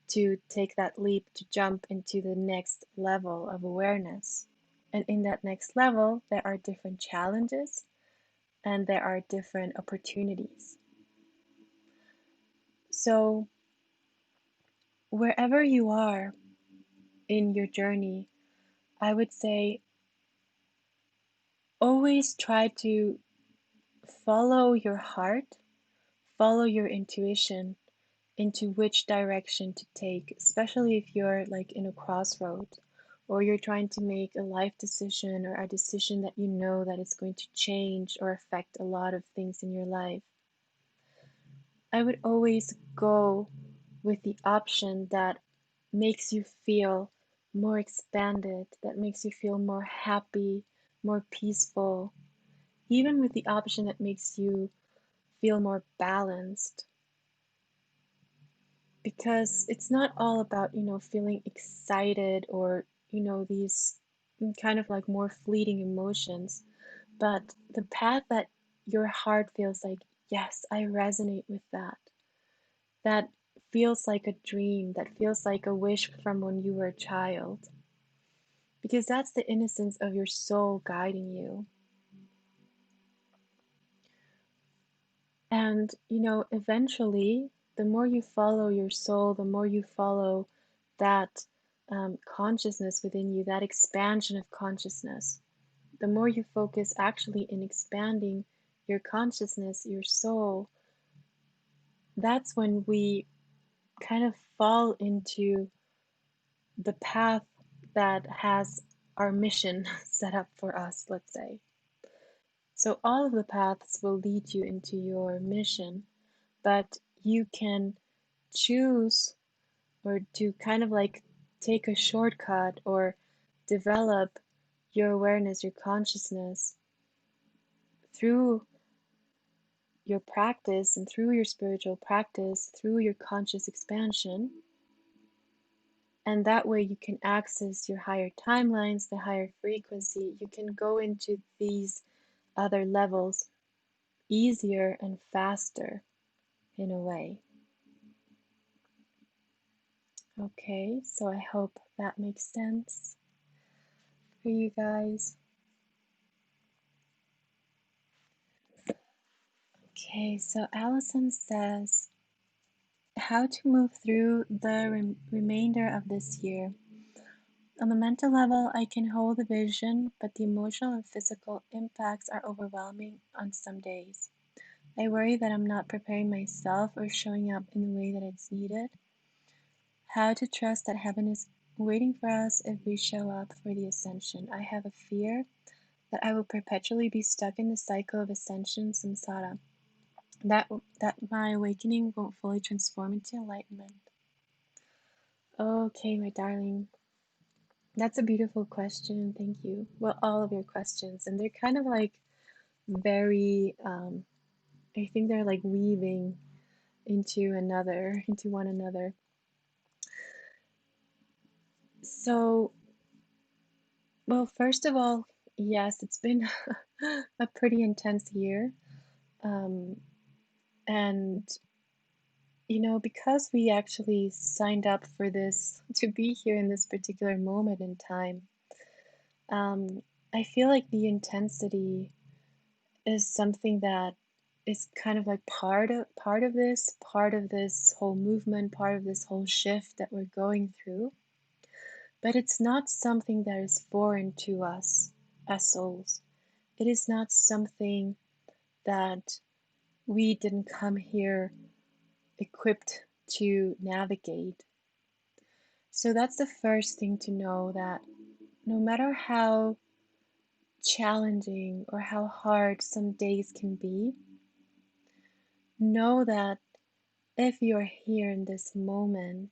to take that leap to jump into the next level of awareness. And in that next level, there are different challenges and there are different opportunities. So, wherever you are in your journey, I would say always try to follow your heart, follow your intuition into which direction to take, especially if you're like in a crossroad or you're trying to make a life decision or a decision that you know that it's going to change or affect a lot of things in your life. I would always go with the option that makes you feel more expanded, that makes you feel more happy, more peaceful, even with the option that makes you feel more balanced. Because it's not all about, feeling excited or, these kind of like more fleeting emotions, but the path that your heart feels like, yes, I resonate with that. That feels like a dream, that feels like a wish from when you were a child. Because that's the innocence of your soul guiding you. And, eventually, the more you follow your soul, the more you follow that consciousness within you, that expansion of consciousness, the more you focus actually in expanding your consciousness, your soul, that's when we kind of fall into the path that has our mission set up for us, let's say. So all of the paths will lead you into your mission, but you can choose or to kind of like take a shortcut or develop your awareness, your consciousness through your practice and through your spiritual practice, through your conscious expansion. And that way you can access your higher timelines, the higher frequency. You can go into these other levels easier and faster in a way. Okay, so I hope that makes sense for you guys. Okay, so Allison says, how to move through the remainder of this year. On the mental level, I can hold the vision, but the emotional and physical impacts are overwhelming on some days. I worry that I'm not preparing myself or showing up in the way that it's needed. How to trust that heaven is waiting for us if we show up for the ascension. I have a fear that I will perpetually be stuck in the cycle of ascension samsara, that my awakening won't fully transform into enlightenment. Okay, my darling. That's a beautiful question. Thank you. Well, all of your questions, and they're kind of like very, I think they're like weaving into one another. So, well, first of all, yes, it's been a pretty intense year. And, because we actually signed up for this, to be here in this particular moment in time, I feel like the intensity is something that is kind of like part of this whole movement, part of this whole shift that we're going through. But it's not something that is foreign to us as souls. It is not something that we didn't come here equipped to navigate. So that's the first thing to know, that no matter how challenging or how hard some days can be, know that if you're here in this moment,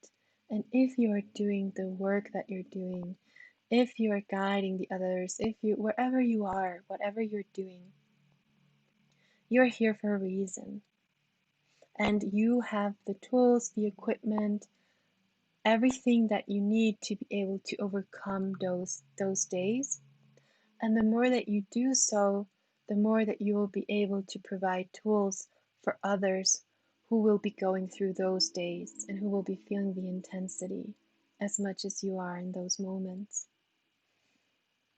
and if you are doing the work that you're doing, if you are guiding the others, if you, wherever you are, whatever you're doing, you're here for a reason. And you have the tools, the equipment, everything that you need to be able to overcome those days. And the more that you do so, the more that you will be able to provide tools for others who will be going through those days and who will be feeling the intensity as much as you are in those moments.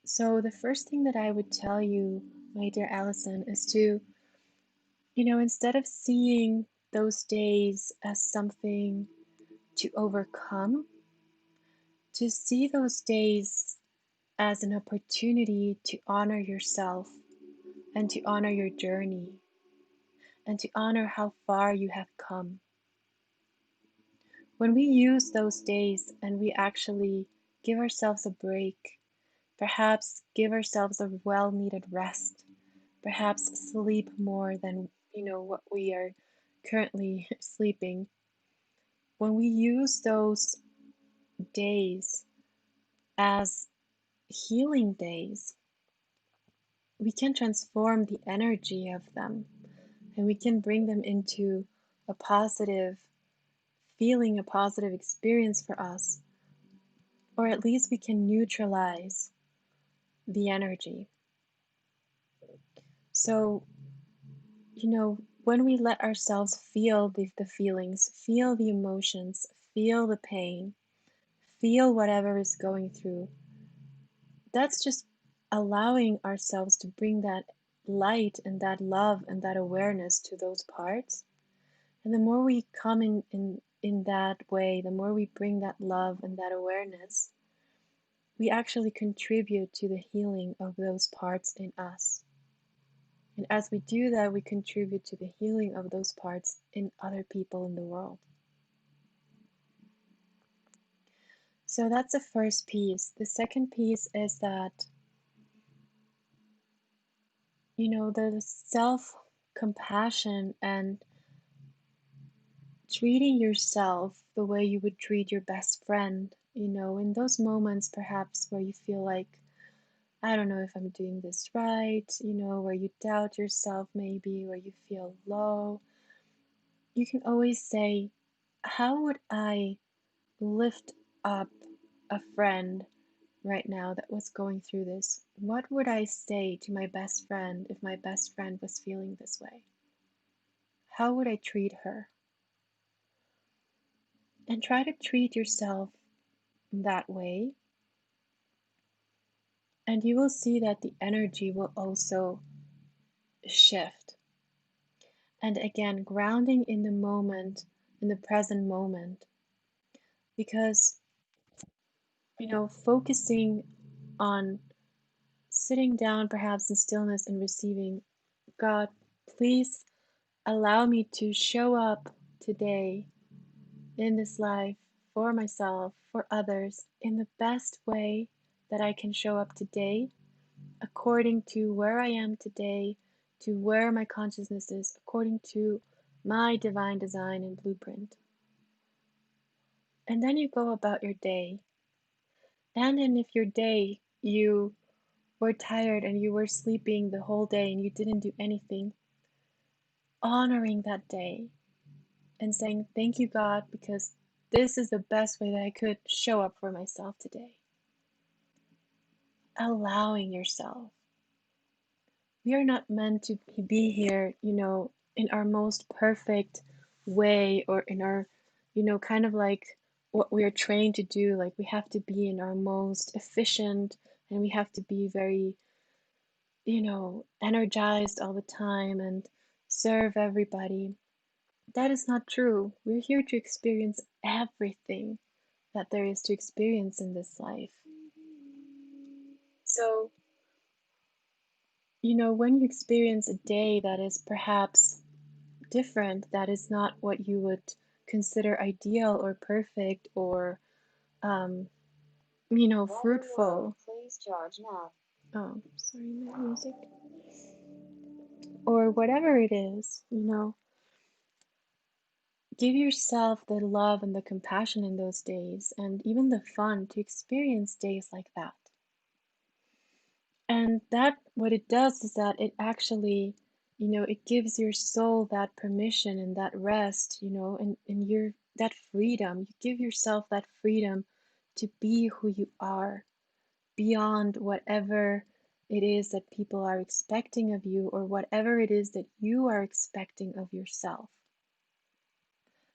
So, the first thing that I would tell you, my dear Allison, is to, instead of seeing those days as something to overcome, to see those days as an opportunity to honor yourself and to honor your journey and to honor how far you have come. When we use those days and we actually give ourselves a break, perhaps give ourselves a well-needed rest, perhaps sleep more than what we are currently sleeping. When we use those days as healing days, we can transform the energy of them and we can bring them into a positive feeling, a positive experience for us, or at least we can neutralize the energy. So, when we let ourselves feel the feelings, feel the emotions, feel the pain, feel whatever is going through, that's just allowing ourselves to bring that light and that love and that awareness to those parts. And the more we come in that way, the more we bring that love and that awareness, we actually contribute to the healing of those parts in us. And as we do that, we contribute to the healing of those parts in other people in the world. So that's the first piece. The second piece is that, the self-compassion and treating yourself the way you would treat your best friend, in those moments perhaps where you feel like, I don't know if I'm doing this right, where you doubt yourself maybe, where you feel low, you can always say, how would I lift up a friend right now that was going through this? What would I say to my best friend if my best friend was feeling this way? How would I treat her? And try to treat yourself that way, and you will see that the energy will also shift. And again, grounding in the moment, in the present moment, because, focusing on sitting down perhaps in stillness and receiving, God, please allow me to show up today in this life for myself, for others, in the best way that I can show up today, according to where I am today, to where my consciousness is, according to my divine design and blueprint. And then you go about your day. And then if your day you were tired and you were sleeping the whole day and you didn't do anything, honoring that day and saying, thank you, God, because this is the best way that I could show up for myself today. Allowing yourself. We are not meant to be here, in our most perfect way, or in our, kind of like what we are trained to do. Like we have to be in our most efficient, and we have to be very, energized all the time and serve everybody. That is not true. We're here to experience everything that there is to experience in this life. So, when you experience a day that is perhaps different, that is not what you would consider ideal or perfect or, um, fruitful. Please charge now. Oh, sorry, my music. Or whatever it is, give yourself the love and the compassion in those days, and even the fun to experience days like that. And that, what it does is that it actually, it gives your soul that permission and that rest, and your that freedom. You give yourself that freedom to be who you are, beyond whatever it is that people are expecting of you, or whatever it is that you are expecting of yourself.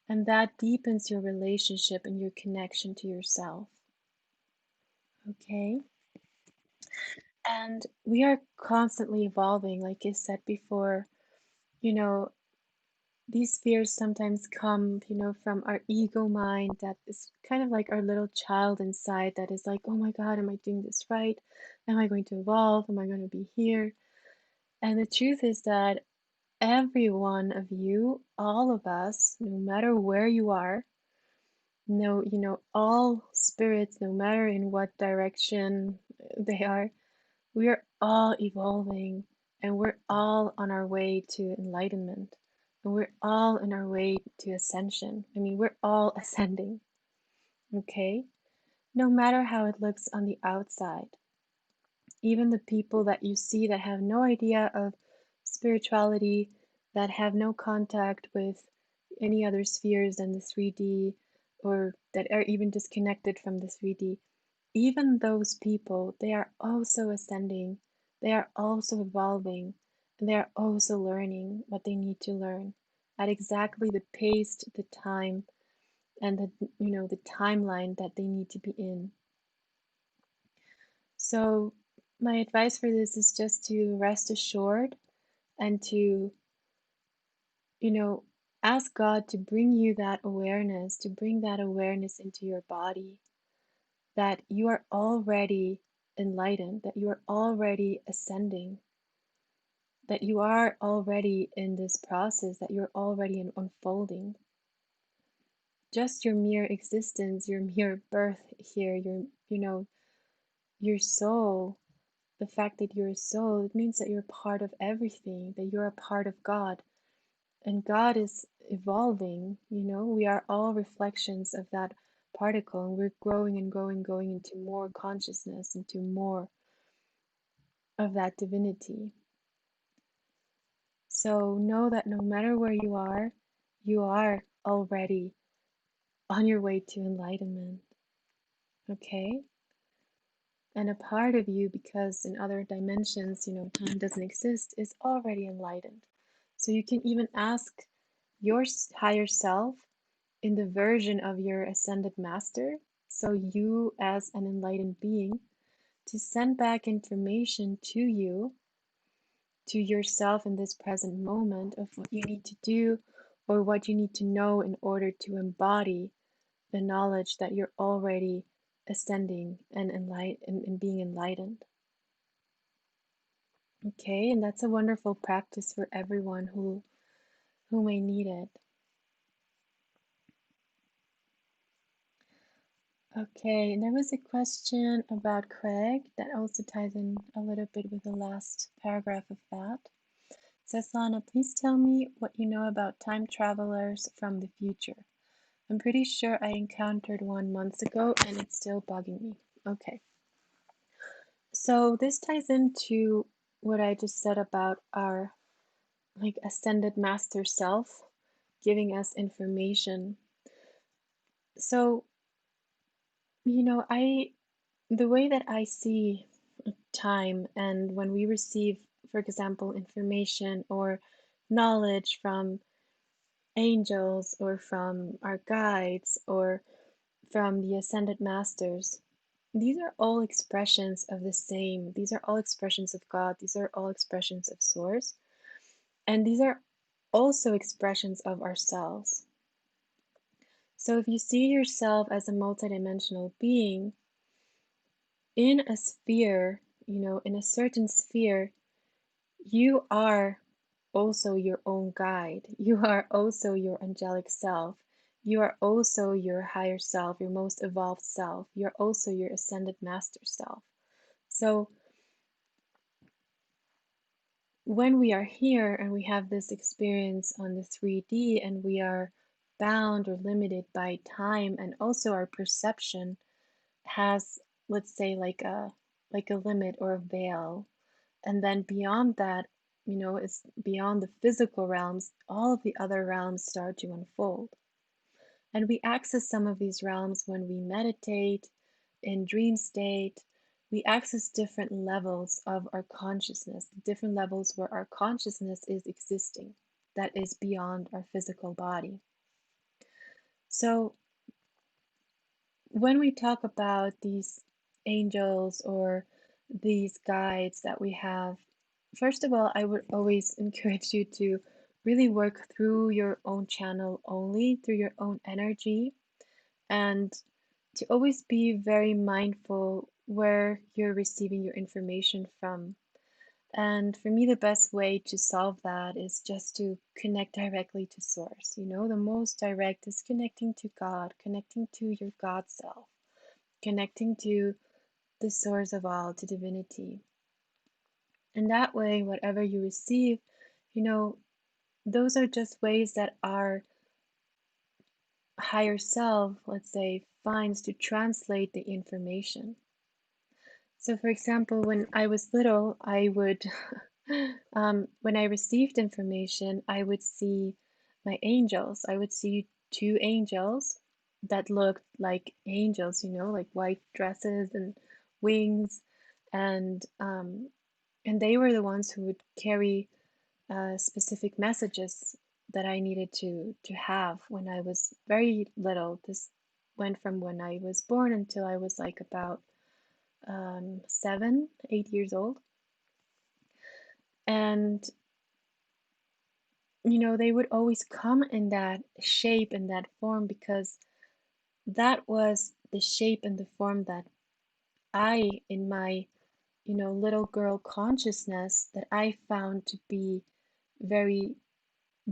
And that deepens your relationship and your connection to yourself. Okay? And we are constantly evolving, like I said before. You know, these fears sometimes come, from our ego mind that is kind of like our little child inside that is like, oh my God, am I doing this right? Am I going to evolve? Am I going to be here? And the truth is that every one of you, all of us, no matter where you are, no, all spirits, no matter in what direction they are, we are all evolving, and we're all on our way to enlightenment, and we're all in our way to ascension. I mean, we're all ascending, okay? No matter how it looks on the outside. Even the people that you see that have no idea of spirituality, that have no contact with any other spheres than the 3D, or that are even disconnected from the 3D, even those people, they are also ascending, they are also evolving, and they are also learning what they need to learn at exactly the pace, the time, and the timeline that they need to be in. So my advice for this is just to rest assured and to, you know, ask God to bring you that awareness, to bring that awareness into your body, that you are already enlightened, that you are already ascending, that you are already in this process, that you're already unfolding. Just your mere existence, your mere birth here, your soul, the fact that you're a soul, it means that you're part of everything, that you're a part of God. And God is evolving, we are all reflections of that particle, and we're growing and going into more consciousness, into more of that divinity. So know that no matter where you are already on your way to enlightenment, okay? And a part of you, because in other dimensions, time doesn't exist, is already enlightened. So you can even ask your higher self in the version of your ascended master, so you as an enlightened being, to send back information to you, to yourself in this present moment, of what you need to do or what you need to know in order to embody the knowledge that you're already ascending and and being enlightened. Okay, and that's a wonderful practice for everyone who may need it. Okay, and there was a question about Craig that also ties in a little bit with the last paragraph of that. It says, Lana, please tell me what you know about time travelers from the future. I'm pretty sure I encountered one months ago and it's still bugging me. Okay, so this ties into what I just said about our ascended master self giving us information. So, the way that I see time, and when we receive, for example, information or knowledge from angels or from our guides or from the ascended masters, these are all expressions of the same. These are all expressions of God. These are all expressions of Source. And these are also expressions of ourselves. So if you see yourself as a multidimensional being in a sphere, in a certain sphere, you are also your own guide. You are also your angelic self. You are also your higher self, your most evolved self. You're also your ascended master self. So when we are here and we have this experience on the 3D and we are bound or limited by time, and also our perception has, let's say, like a limit or a veil, and then beyond that, it's beyond the physical realms, all of the other realms start to unfold. And we access some of these realms when we meditate, in dream state. We access different levels of our consciousness, different levels where our consciousness is existing, that is beyond our physical body. So when we talk about these angels or these guides that we have, first of all, I would always encourage you to really work through your own channel only, through your own energy, and to always be very mindful where you're receiving your information from. And for me, the best way to solve that is just to connect directly to Source. The most direct is connecting to God, connecting to your God self, connecting to the source of all, to divinity. And that way, whatever you receive, those are just ways that our higher self, let's say, finds to translate the information. So, for example, when I was little, I would, when I received information, I would see my angels. I would see two angels that looked like angels, like white dresses and wings, and they were the ones who would carry specific messages that I needed to have when I was very little. This went from when I was born until I was like about 7, 8 years old. And they would always come in that shape and that form because that was the shape and the form that in my, little girl consciousness, that I found to be very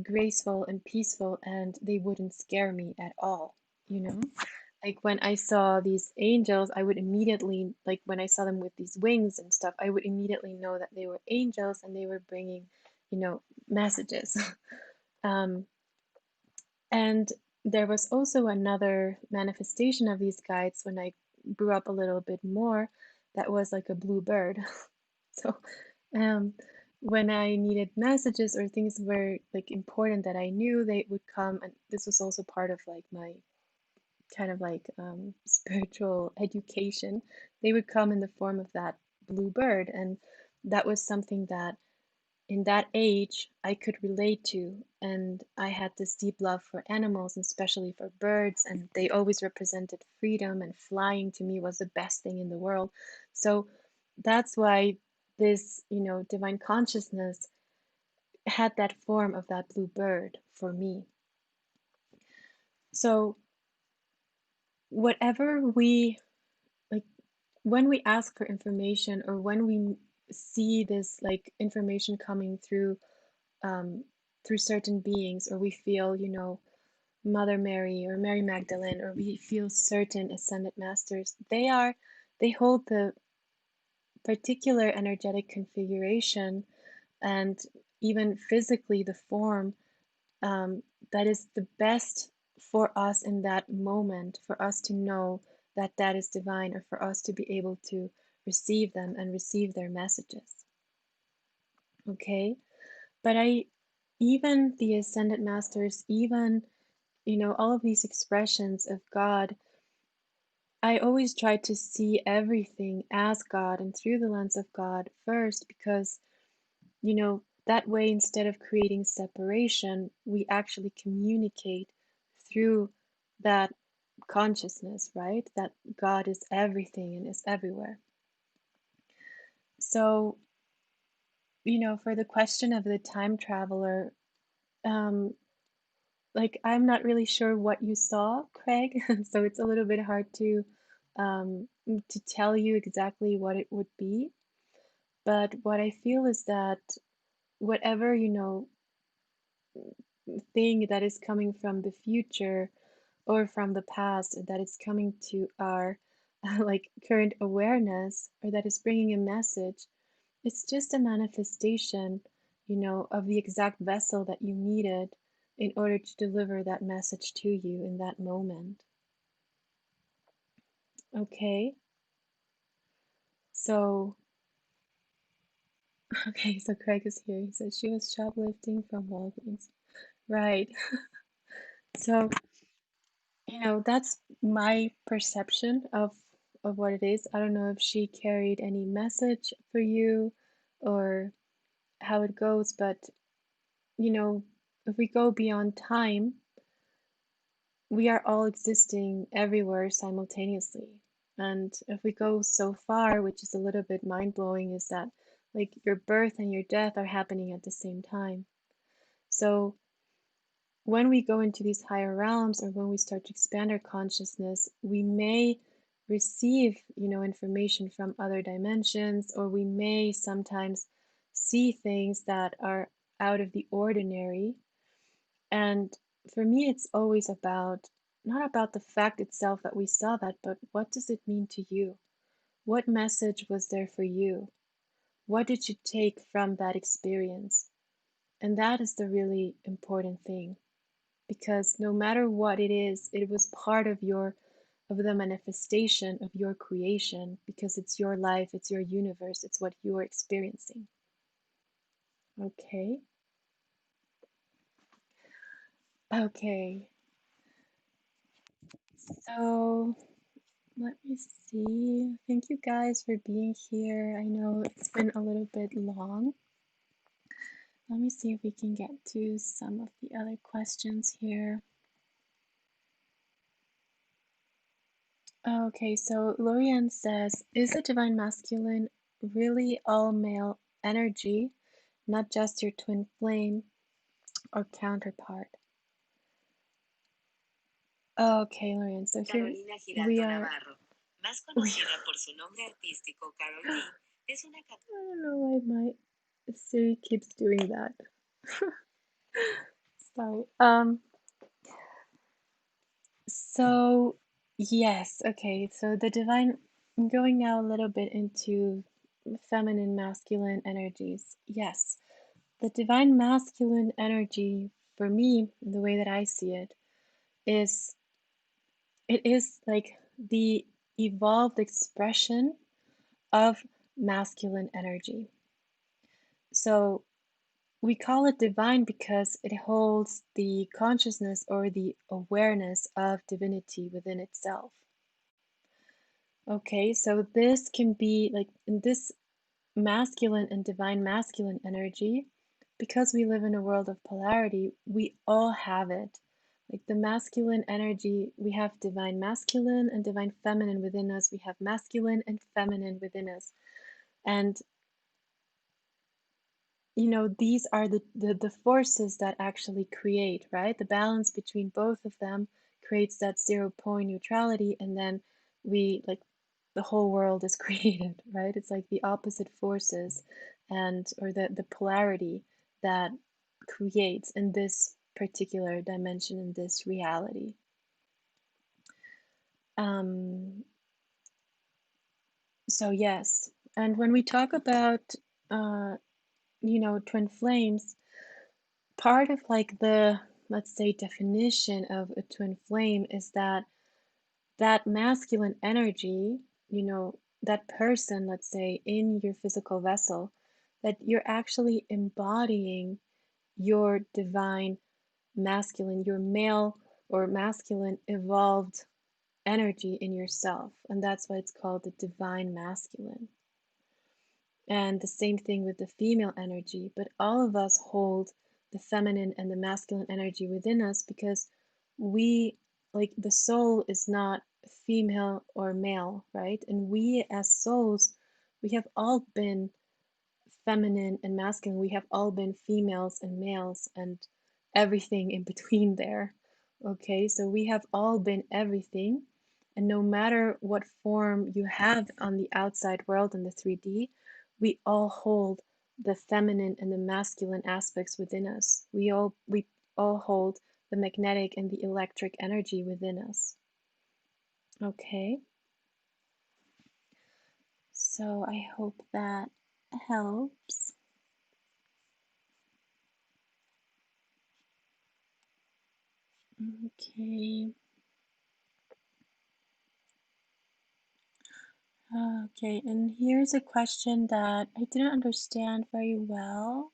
graceful and peaceful, and they wouldn't scare me at all, you know? Like when I saw these angels, I would immediately, like when I saw them with these wings and stuff, I would immediately know that they were angels and they were bringing, messages. Um, and there was also another manifestation of these guides when I grew up a little bit more, that was like a blue bird. So, um, when I needed messages or things were like important that I knew, they would come, and this was also part of like my kind of like spiritual education. They would come in the form of that blue bird, and that was something that in that age I could relate to. And I had this deep love for animals, and especially for birds, and they always represented freedom, and flying to me was the best thing in the world. So that's why this, divine consciousness had that form of that blue bird for me. So whatever we like, when we ask for information, or when we see this like information coming um, through certain beings, or we feel, Mother Mary or Mary Magdalene, or we feel certain ascended masters, they hold the particular energetic configuration, and even physically the form, um, that is the best for us in that moment, for us to know that that is divine, or for us to be able to receive them and receive their messages. Okay? But even the ascended masters, even, all of these expressions of God, I always try to see everything as God and through the lens of God first, because, that way, instead of creating separation, we actually communicate through that consciousness, right? That God is everything and is everywhere. So, for the question of the time traveler, um, like I'm not really sure what you saw, Craig, so it's a little bit hard to tell you exactly what it would be. But what I feel is that whatever, thing that is coming from the future or from the past, that is coming to our like current awareness, or that is bringing a message, it's just a manifestation, of the exact vessel that you needed in order to deliver that message to you in that moment. Okay, so okay, so Craig is here. He says she was shoplifting from Walgreens. Right. So, that's my perception of what it is. I don't know if she carried any message for you, or how it goes, but if we go beyond time, we are all existing everywhere simultaneously. And if we go so far, which is a little bit mind blowing, is that like your birth and your death are happening at the same time. So when we go into these higher realms, or when we start to expand our consciousness, we may receive, information from other dimensions, or we may sometimes see things that are out of the ordinary. And for me, it's always about not about the fact itself that we saw that, but what does it mean to you? What message was there for you? What did you take from that experience? And that is the really important thing, because no matter what it is, it was part of the manifestation of your creation, because it's your life, it's your universe, it's what you're experiencing. Okay. Okay. So let me see. Thank you guys for being here. I know it's been a little bit long. Let me see if we can get to some of the other questions here. Okay, so Lorianne says, is the divine masculine really all male energy, not just your twin flame? or counterpart. Okay, Lorian, so here we are. Más conocida por su nombre artístico, Carol G, es una I don't know why my Siri keeps doing that. Sorry. So yes, okay. So the divine, I'm going now a little bit into feminine, masculine energies. Yes, the divine masculine energy for me, the way that I see it, is it is like the evolved expression of masculine energy. So we call it divine because it holds the consciousness or the awareness of divinity within itself. Okay, so this can be like in this masculine and divine masculine energy, because we live in a world of polarity, we all have it. Like the masculine energy, we have divine masculine and divine feminine within us. We have masculine and feminine within us. And you know, these are the forces that actually create, right? The balance between both of them creates that 0 point neutrality, and then we like the whole world is created, right? It's like the opposite forces and or the polarity that creates in this particular dimension, in this reality. So yes, and when we talk about you know, twin flames, part of like the, let's say, definition of a twin flame is that that masculine energy, you know, that person, let's say, in your physical vessel, that you're actually embodying your divine masculine, your male or masculine evolved energy in yourself. And that's why it's called the divine masculine. And the same thing with the female energy, but all of us hold the feminine and the masculine energy within us because we, like, the soul is not female or male, right? And we as souls, we have all been feminine and masculine. We have all been females and males and everything in between there. Okay, so we have all been everything. And no matter what form you have on the outside world in the 3D, we all hold the feminine and the masculine aspects within us. We all hold the magnetic and the electric energy within us. Okay. So I hope that helps. Okay. Okay, and here's a question that I didn't understand very well.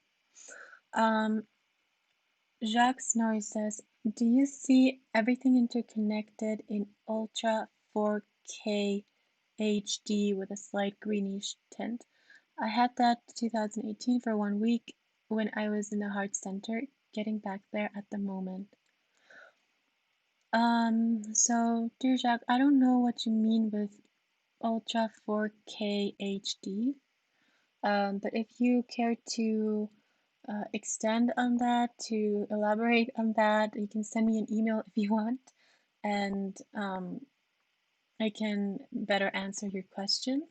Jacques Snorri says, do you see everything interconnected in Ultra 4K HD with a slight greenish tint? I had that 2018 for 1 week when I was in the heart center, getting back there at the moment. So dear Jacques, I don't know what you mean with Ultra 4K HD. But if you care to extend on that, to elaborate on that, you can send me an email if you want, and I can better answer your question.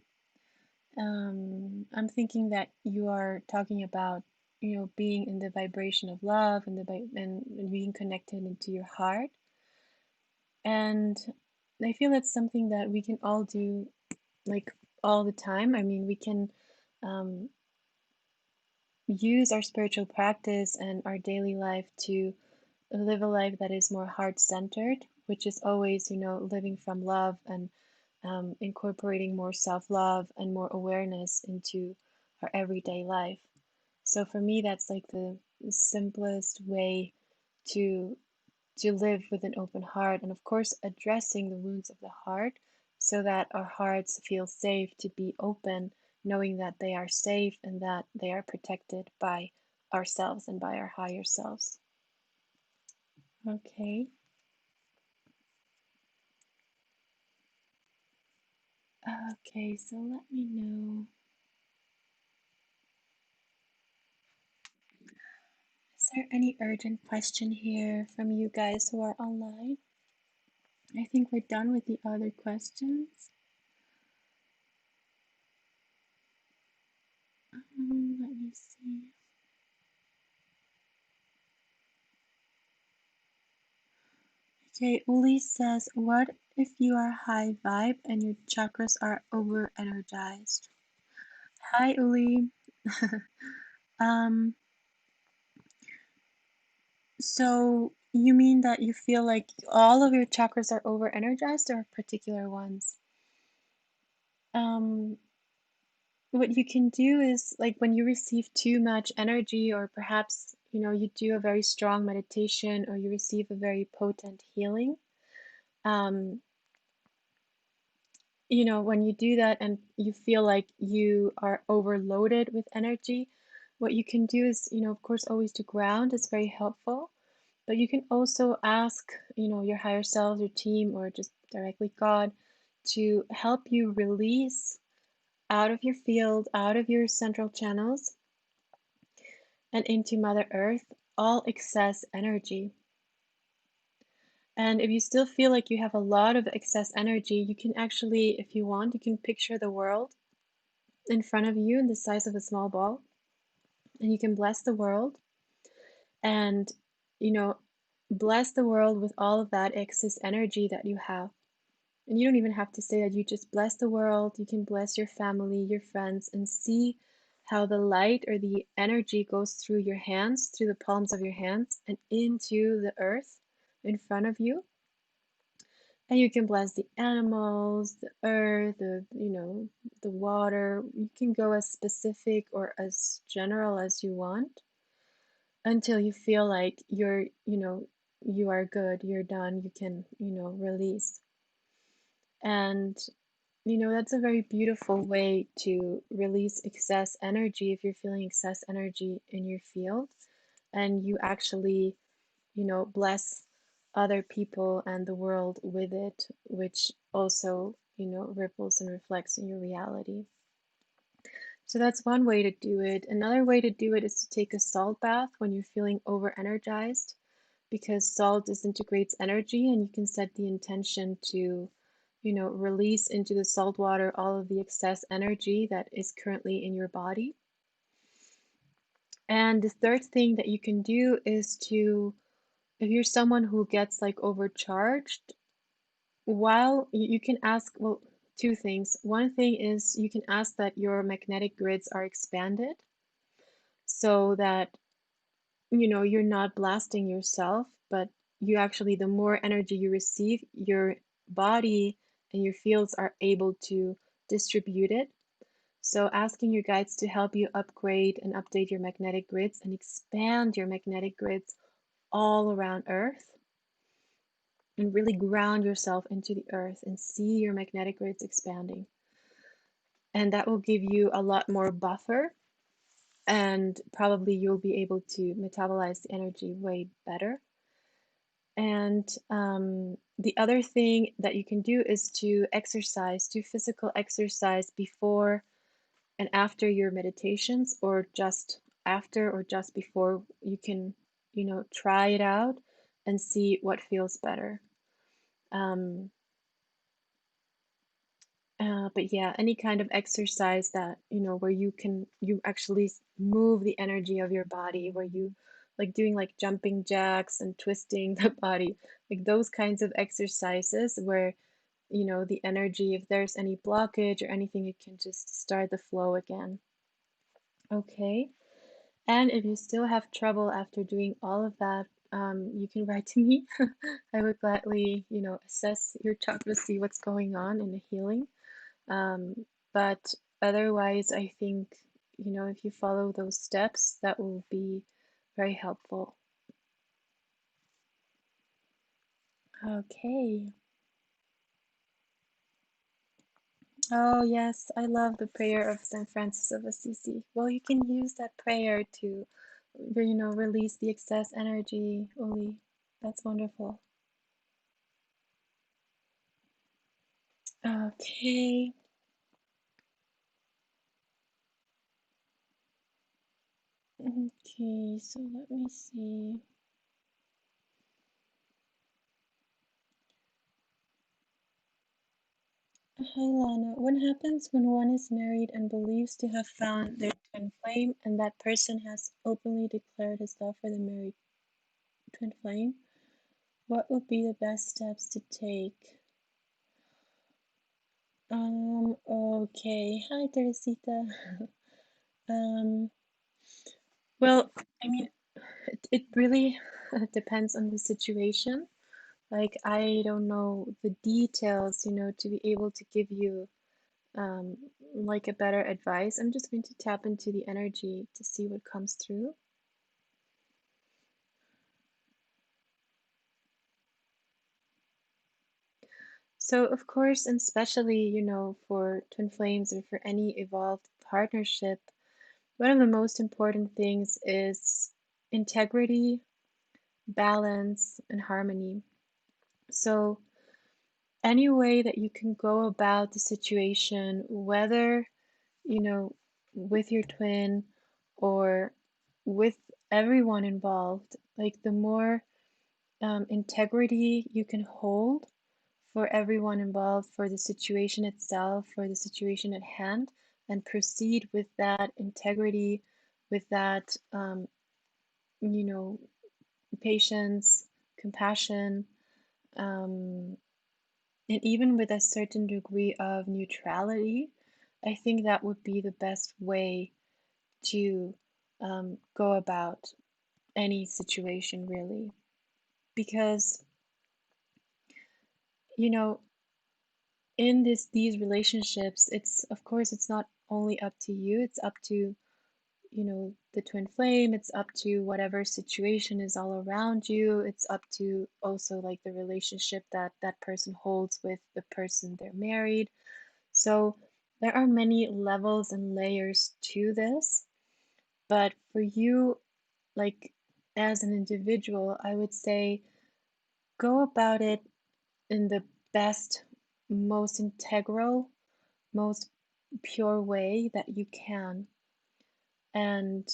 I'm thinking that you are talking about, you know, being in the vibration of love and and being connected into your heart, and I feel it's something that we can all do, like all the time. I mean, we can um, use our spiritual practice and our daily life to live a life that is more heart centered, which is always, you know, living from love and incorporating more self love and more awareness into our everyday life. So for me, that's like the simplest way to live with an open heart, and of course addressing the wounds of the heart so that our hearts feel safe to be open, knowing that they are safe and that they are protected by ourselves and by our higher selves. Okay. Okay, so let me know. Is there any urgent question here from you guys who are online? I think we're done with the other questions. Let me see. Okay, Uli says, what if you are high vibe and your chakras are over energized? Hi, Uli. um, so you mean that you feel like all of your chakras are over energized or particular ones? Um, what you can do is like when you receive too much energy, or perhaps, you do a very strong meditation or you receive a very potent healing. Um, when you do that and you feel like you are overloaded with energy, what you can do is, of course, always to ground is very helpful. But you can also ask, your higher self, your team, or just directly God to help you release out of your field, out of your central channels, and into Mother Earth all excess energy. And if you still feel like you have a lot of excess energy, you can actually, if you want, you can picture the world in front of you in the size of a small ball, and you can bless the world and, you know, bless the world with all of that excess energy that you have. And you don't even have to say that, you just bless the world. You can bless your family, your friends, and see how the light or the energy goes through your hands, through the palms of your hands, and into the earth in front of you. And you can bless the animals, the earth, the water. You can go as specific or as general as you want until you feel like you are good, you're done, you can, release. And that's a very beautiful way to release excess energy if you're feeling excess energy in your field, and you actually, bless other people and the world with it, which also, ripples and reflects in your reality. So that's one way to do it. Another way to do it is to take a salt bath when you're feeling over energized, because salt disintegrates energy, and you can set the intention to, release into the salt water all of the excess energy that is currently in your body. And the third thing that you can do is to, if you're someone who gets like overcharged, while you can ask, well, two things. One thing is you can ask that your magnetic grids are expanded so that you're not blasting yourself, but you actually, the more energy you receive, your body and your fields are able to distribute it. So asking your guides to help you upgrade and update your magnetic grids and expand your magnetic grids all around Earth, and really ground yourself into the earth and see your magnetic grids expanding. And that will give you a lot more buffer, and probably you'll be able to metabolize the energy way better. And the other thing that you can do is to exercise, do physical exercise before and after your meditations, or just after or just before. You can, try it out and see what feels better. Um, but yeah, any kind of exercise that, where you actually move the energy of your body, where you like doing like jumping jacks and twisting the body, like those kinds of exercises where, the energy, if there's any blockage or anything, it can just start the flow again. Okay. And if you still have trouble after doing all of that, you can write to me. I would gladly, assess your chakra, see what's going on in the healing. But otherwise, I think, if you follow those steps, that will be very helpful. Okay. Oh, yes, I love the prayer of St. Francis of Assisi. Well, you can use that prayer to, release the excess energy, Uli. That's wonderful. Okay. Okay, so let me see. Hi Lana, what happens when one is married and believes to have found their twin flame and that person has openly declared his love for the married twin flame? What would be the best steps to take? Okay. Hi Teresita. Um, well, I mean, it really depends on the situation. Like, I don't know the details, to be able to give you um, like a better advice. I'm just going to tap into the energy to see what comes through. So, of course, and especially, for twin flames or for any evolved partnership, one of the most important things is integrity, balance, and harmony. So, any way that you can go about the situation, whether, you know, with your twin or with everyone involved, like the more integrity you can hold for everyone involved, for the situation itself, for the situation at hand, and proceed with that integrity, with that, you know, patience, compassion, um, and even with a certain degree of neutrality, I think that would be the best way to go about any situation, really. Because, you know, in these relationships, it's of course it's not only up to you, it's up to, the twin flame, it's up to whatever situation is all around you, it's up to also like the relationship that that person holds with the person they're married. So there are many levels and layers to this, but for you, like as an individual, I would say go about it in the best, most integral, most pure way that you can. And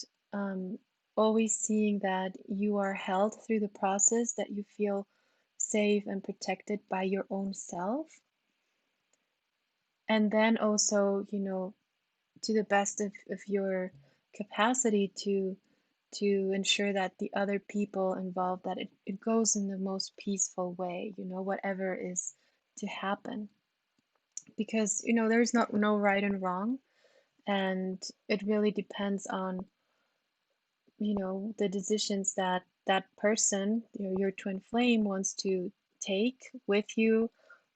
always seeing that you are held through the process, that you feel safe and protected by your own self. And then also, to the best of your capacity to ensure that the other people involved, that it goes in the most peaceful way, whatever is to happen. Because, there's not no right and wrong, and it really depends on, the decisions that that person, your twin flame wants to take with you,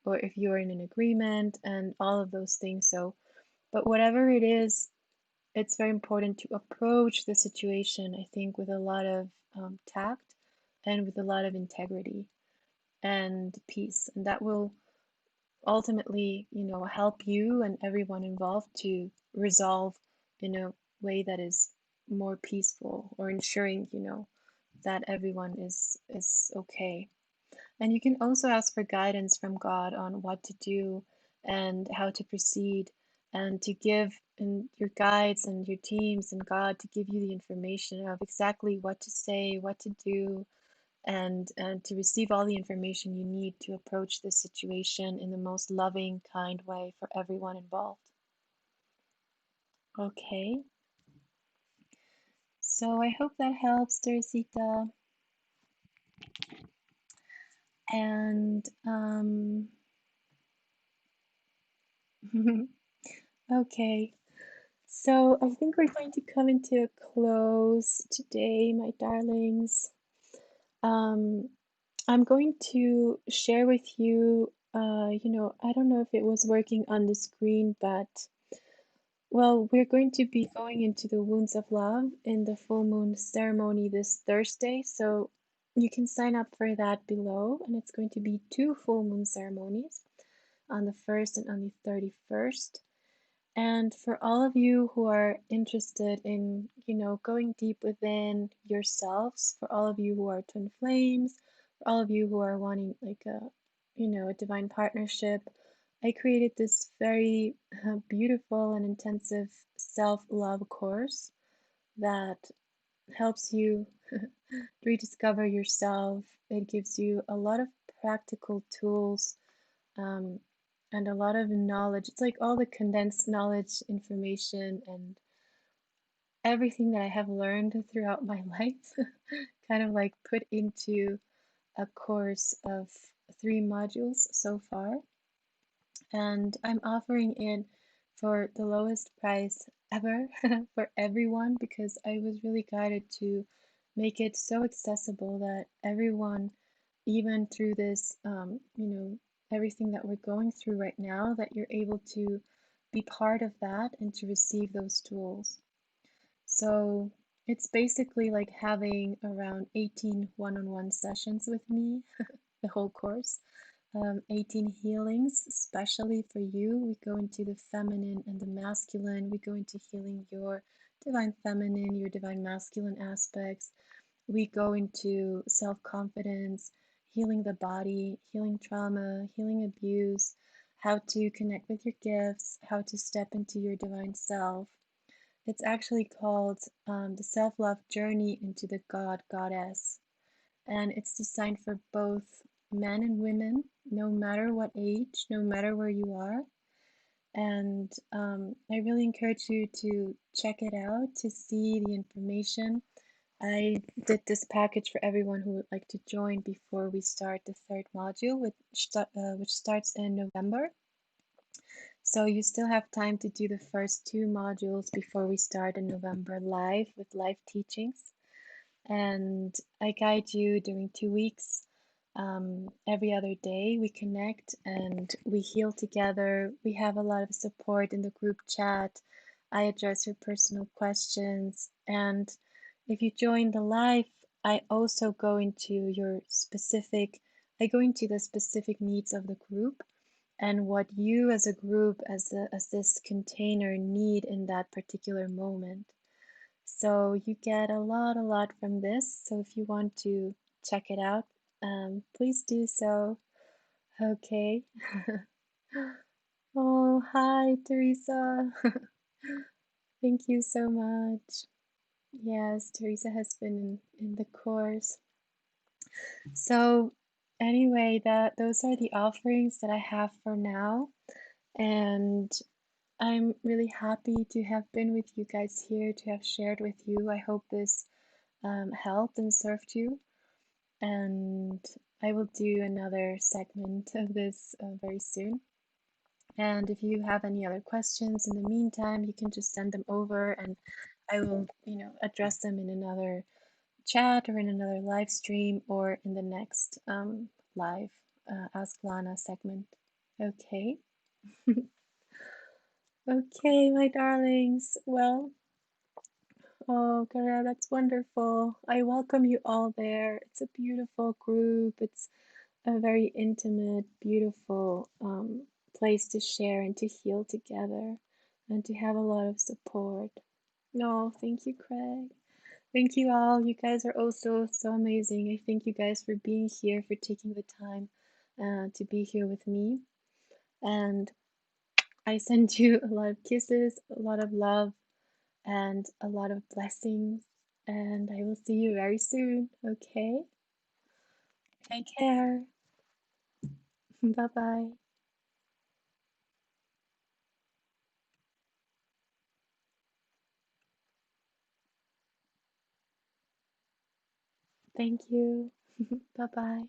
or if you're in an agreement and all of those things. So, but whatever it is, it's very important to approach the situation, I think, with a lot of tact and with a lot of integrity and peace. And that will ultimately, help you and everyone involved to resolve in a way that is more peaceful, or ensuring, that everyone is okay. And you can also ask for guidance from God on what to do and how to proceed, and to give and your guides and your teams and God to give you the information of exactly what to say, what to do, and to receive all the information you need to approach this situation in the most loving, kind way for everyone involved. Okay, so I hope that helps, Teresita. And okay, so I think we're going to come into a close today, my darlings. Um, I'm going to share with you, I don't know if it was working on the screen, but well, we're going to be going into the wounds of love in the full moon ceremony this Thursday. So you can sign up for that below, and it's going to be two full moon ceremonies on the 1st and on the 31st. And for all of you who are interested in, going deep within yourselves, for all of you who are twin flames, for all of you who are wanting like a divine partnership, I created this very beautiful and intensive self-love course that helps you rediscover yourself. It gives you a lot of practical tools, um, and a lot of knowledge. It's like all the condensed knowledge, information, and everything that I have learned throughout my life, kind of like put into a course of 3 modules so far. And I'm offering it for the lowest price ever for everyone because I was really guided to make it so accessible that everyone, even through this, everything that we're going through right now, that you're able to be part of that and to receive those tools. So it's basically like having around 18 one-on-one sessions with me, the whole course. 18 healings, especially for you. We go into the feminine and the masculine. We go into healing your divine feminine, your divine masculine aspects. We go into self confidence, healing the body, healing trauma, healing abuse, how to connect with your gifts, how to step into your divine self. It's actually called the self love journey into the God Goddess, and it's designed for both men and women, no matter what age, no matter where you are. And I really encourage you to check it out to see the information. I did this package for everyone who would like to join before we start the 3rd module, which starts in November. So you still have time to do the first 2 modules before we start in November live with live teachings. And I guide you during 2 weeks. Every other day, we connect and we heal together. We have a lot of support in the group chat. I address your personal questions. And if you join the live, I also go into I go into the specific needs of the group and what you as a group, as this container need in that particular moment. So you get a lot from this. So if you want to check it out, please do so. Okay. Oh, hi, Teresa. Thank you so much. Yes, Teresa has been in the course. So anyway, those are the offerings that I have for now. And I'm really happy to have been with you guys here, to have shared with you. I hope this helped and served you. And I will do another segment of this very soon. And if you have any other questions in the meantime, you can just send them over and I will, address them in another chat or in another live stream or in the next live Ask Lana segment. Okay. Okay, my darlings. Well, oh, Gara, that's wonderful. I welcome you all there. It's a beautiful group. It's a very intimate, beautiful place to share and to heal together and to have a lot of support. No, thank you, Craig. Thank you all. You guys are also so amazing. I thank you guys for being here, for taking the time to be here with me. And I send you a lot of kisses, a lot of love, and a lot of blessings. And I will see you very soon. Okay? Take care. Bye bye. Thank you. Bye bye.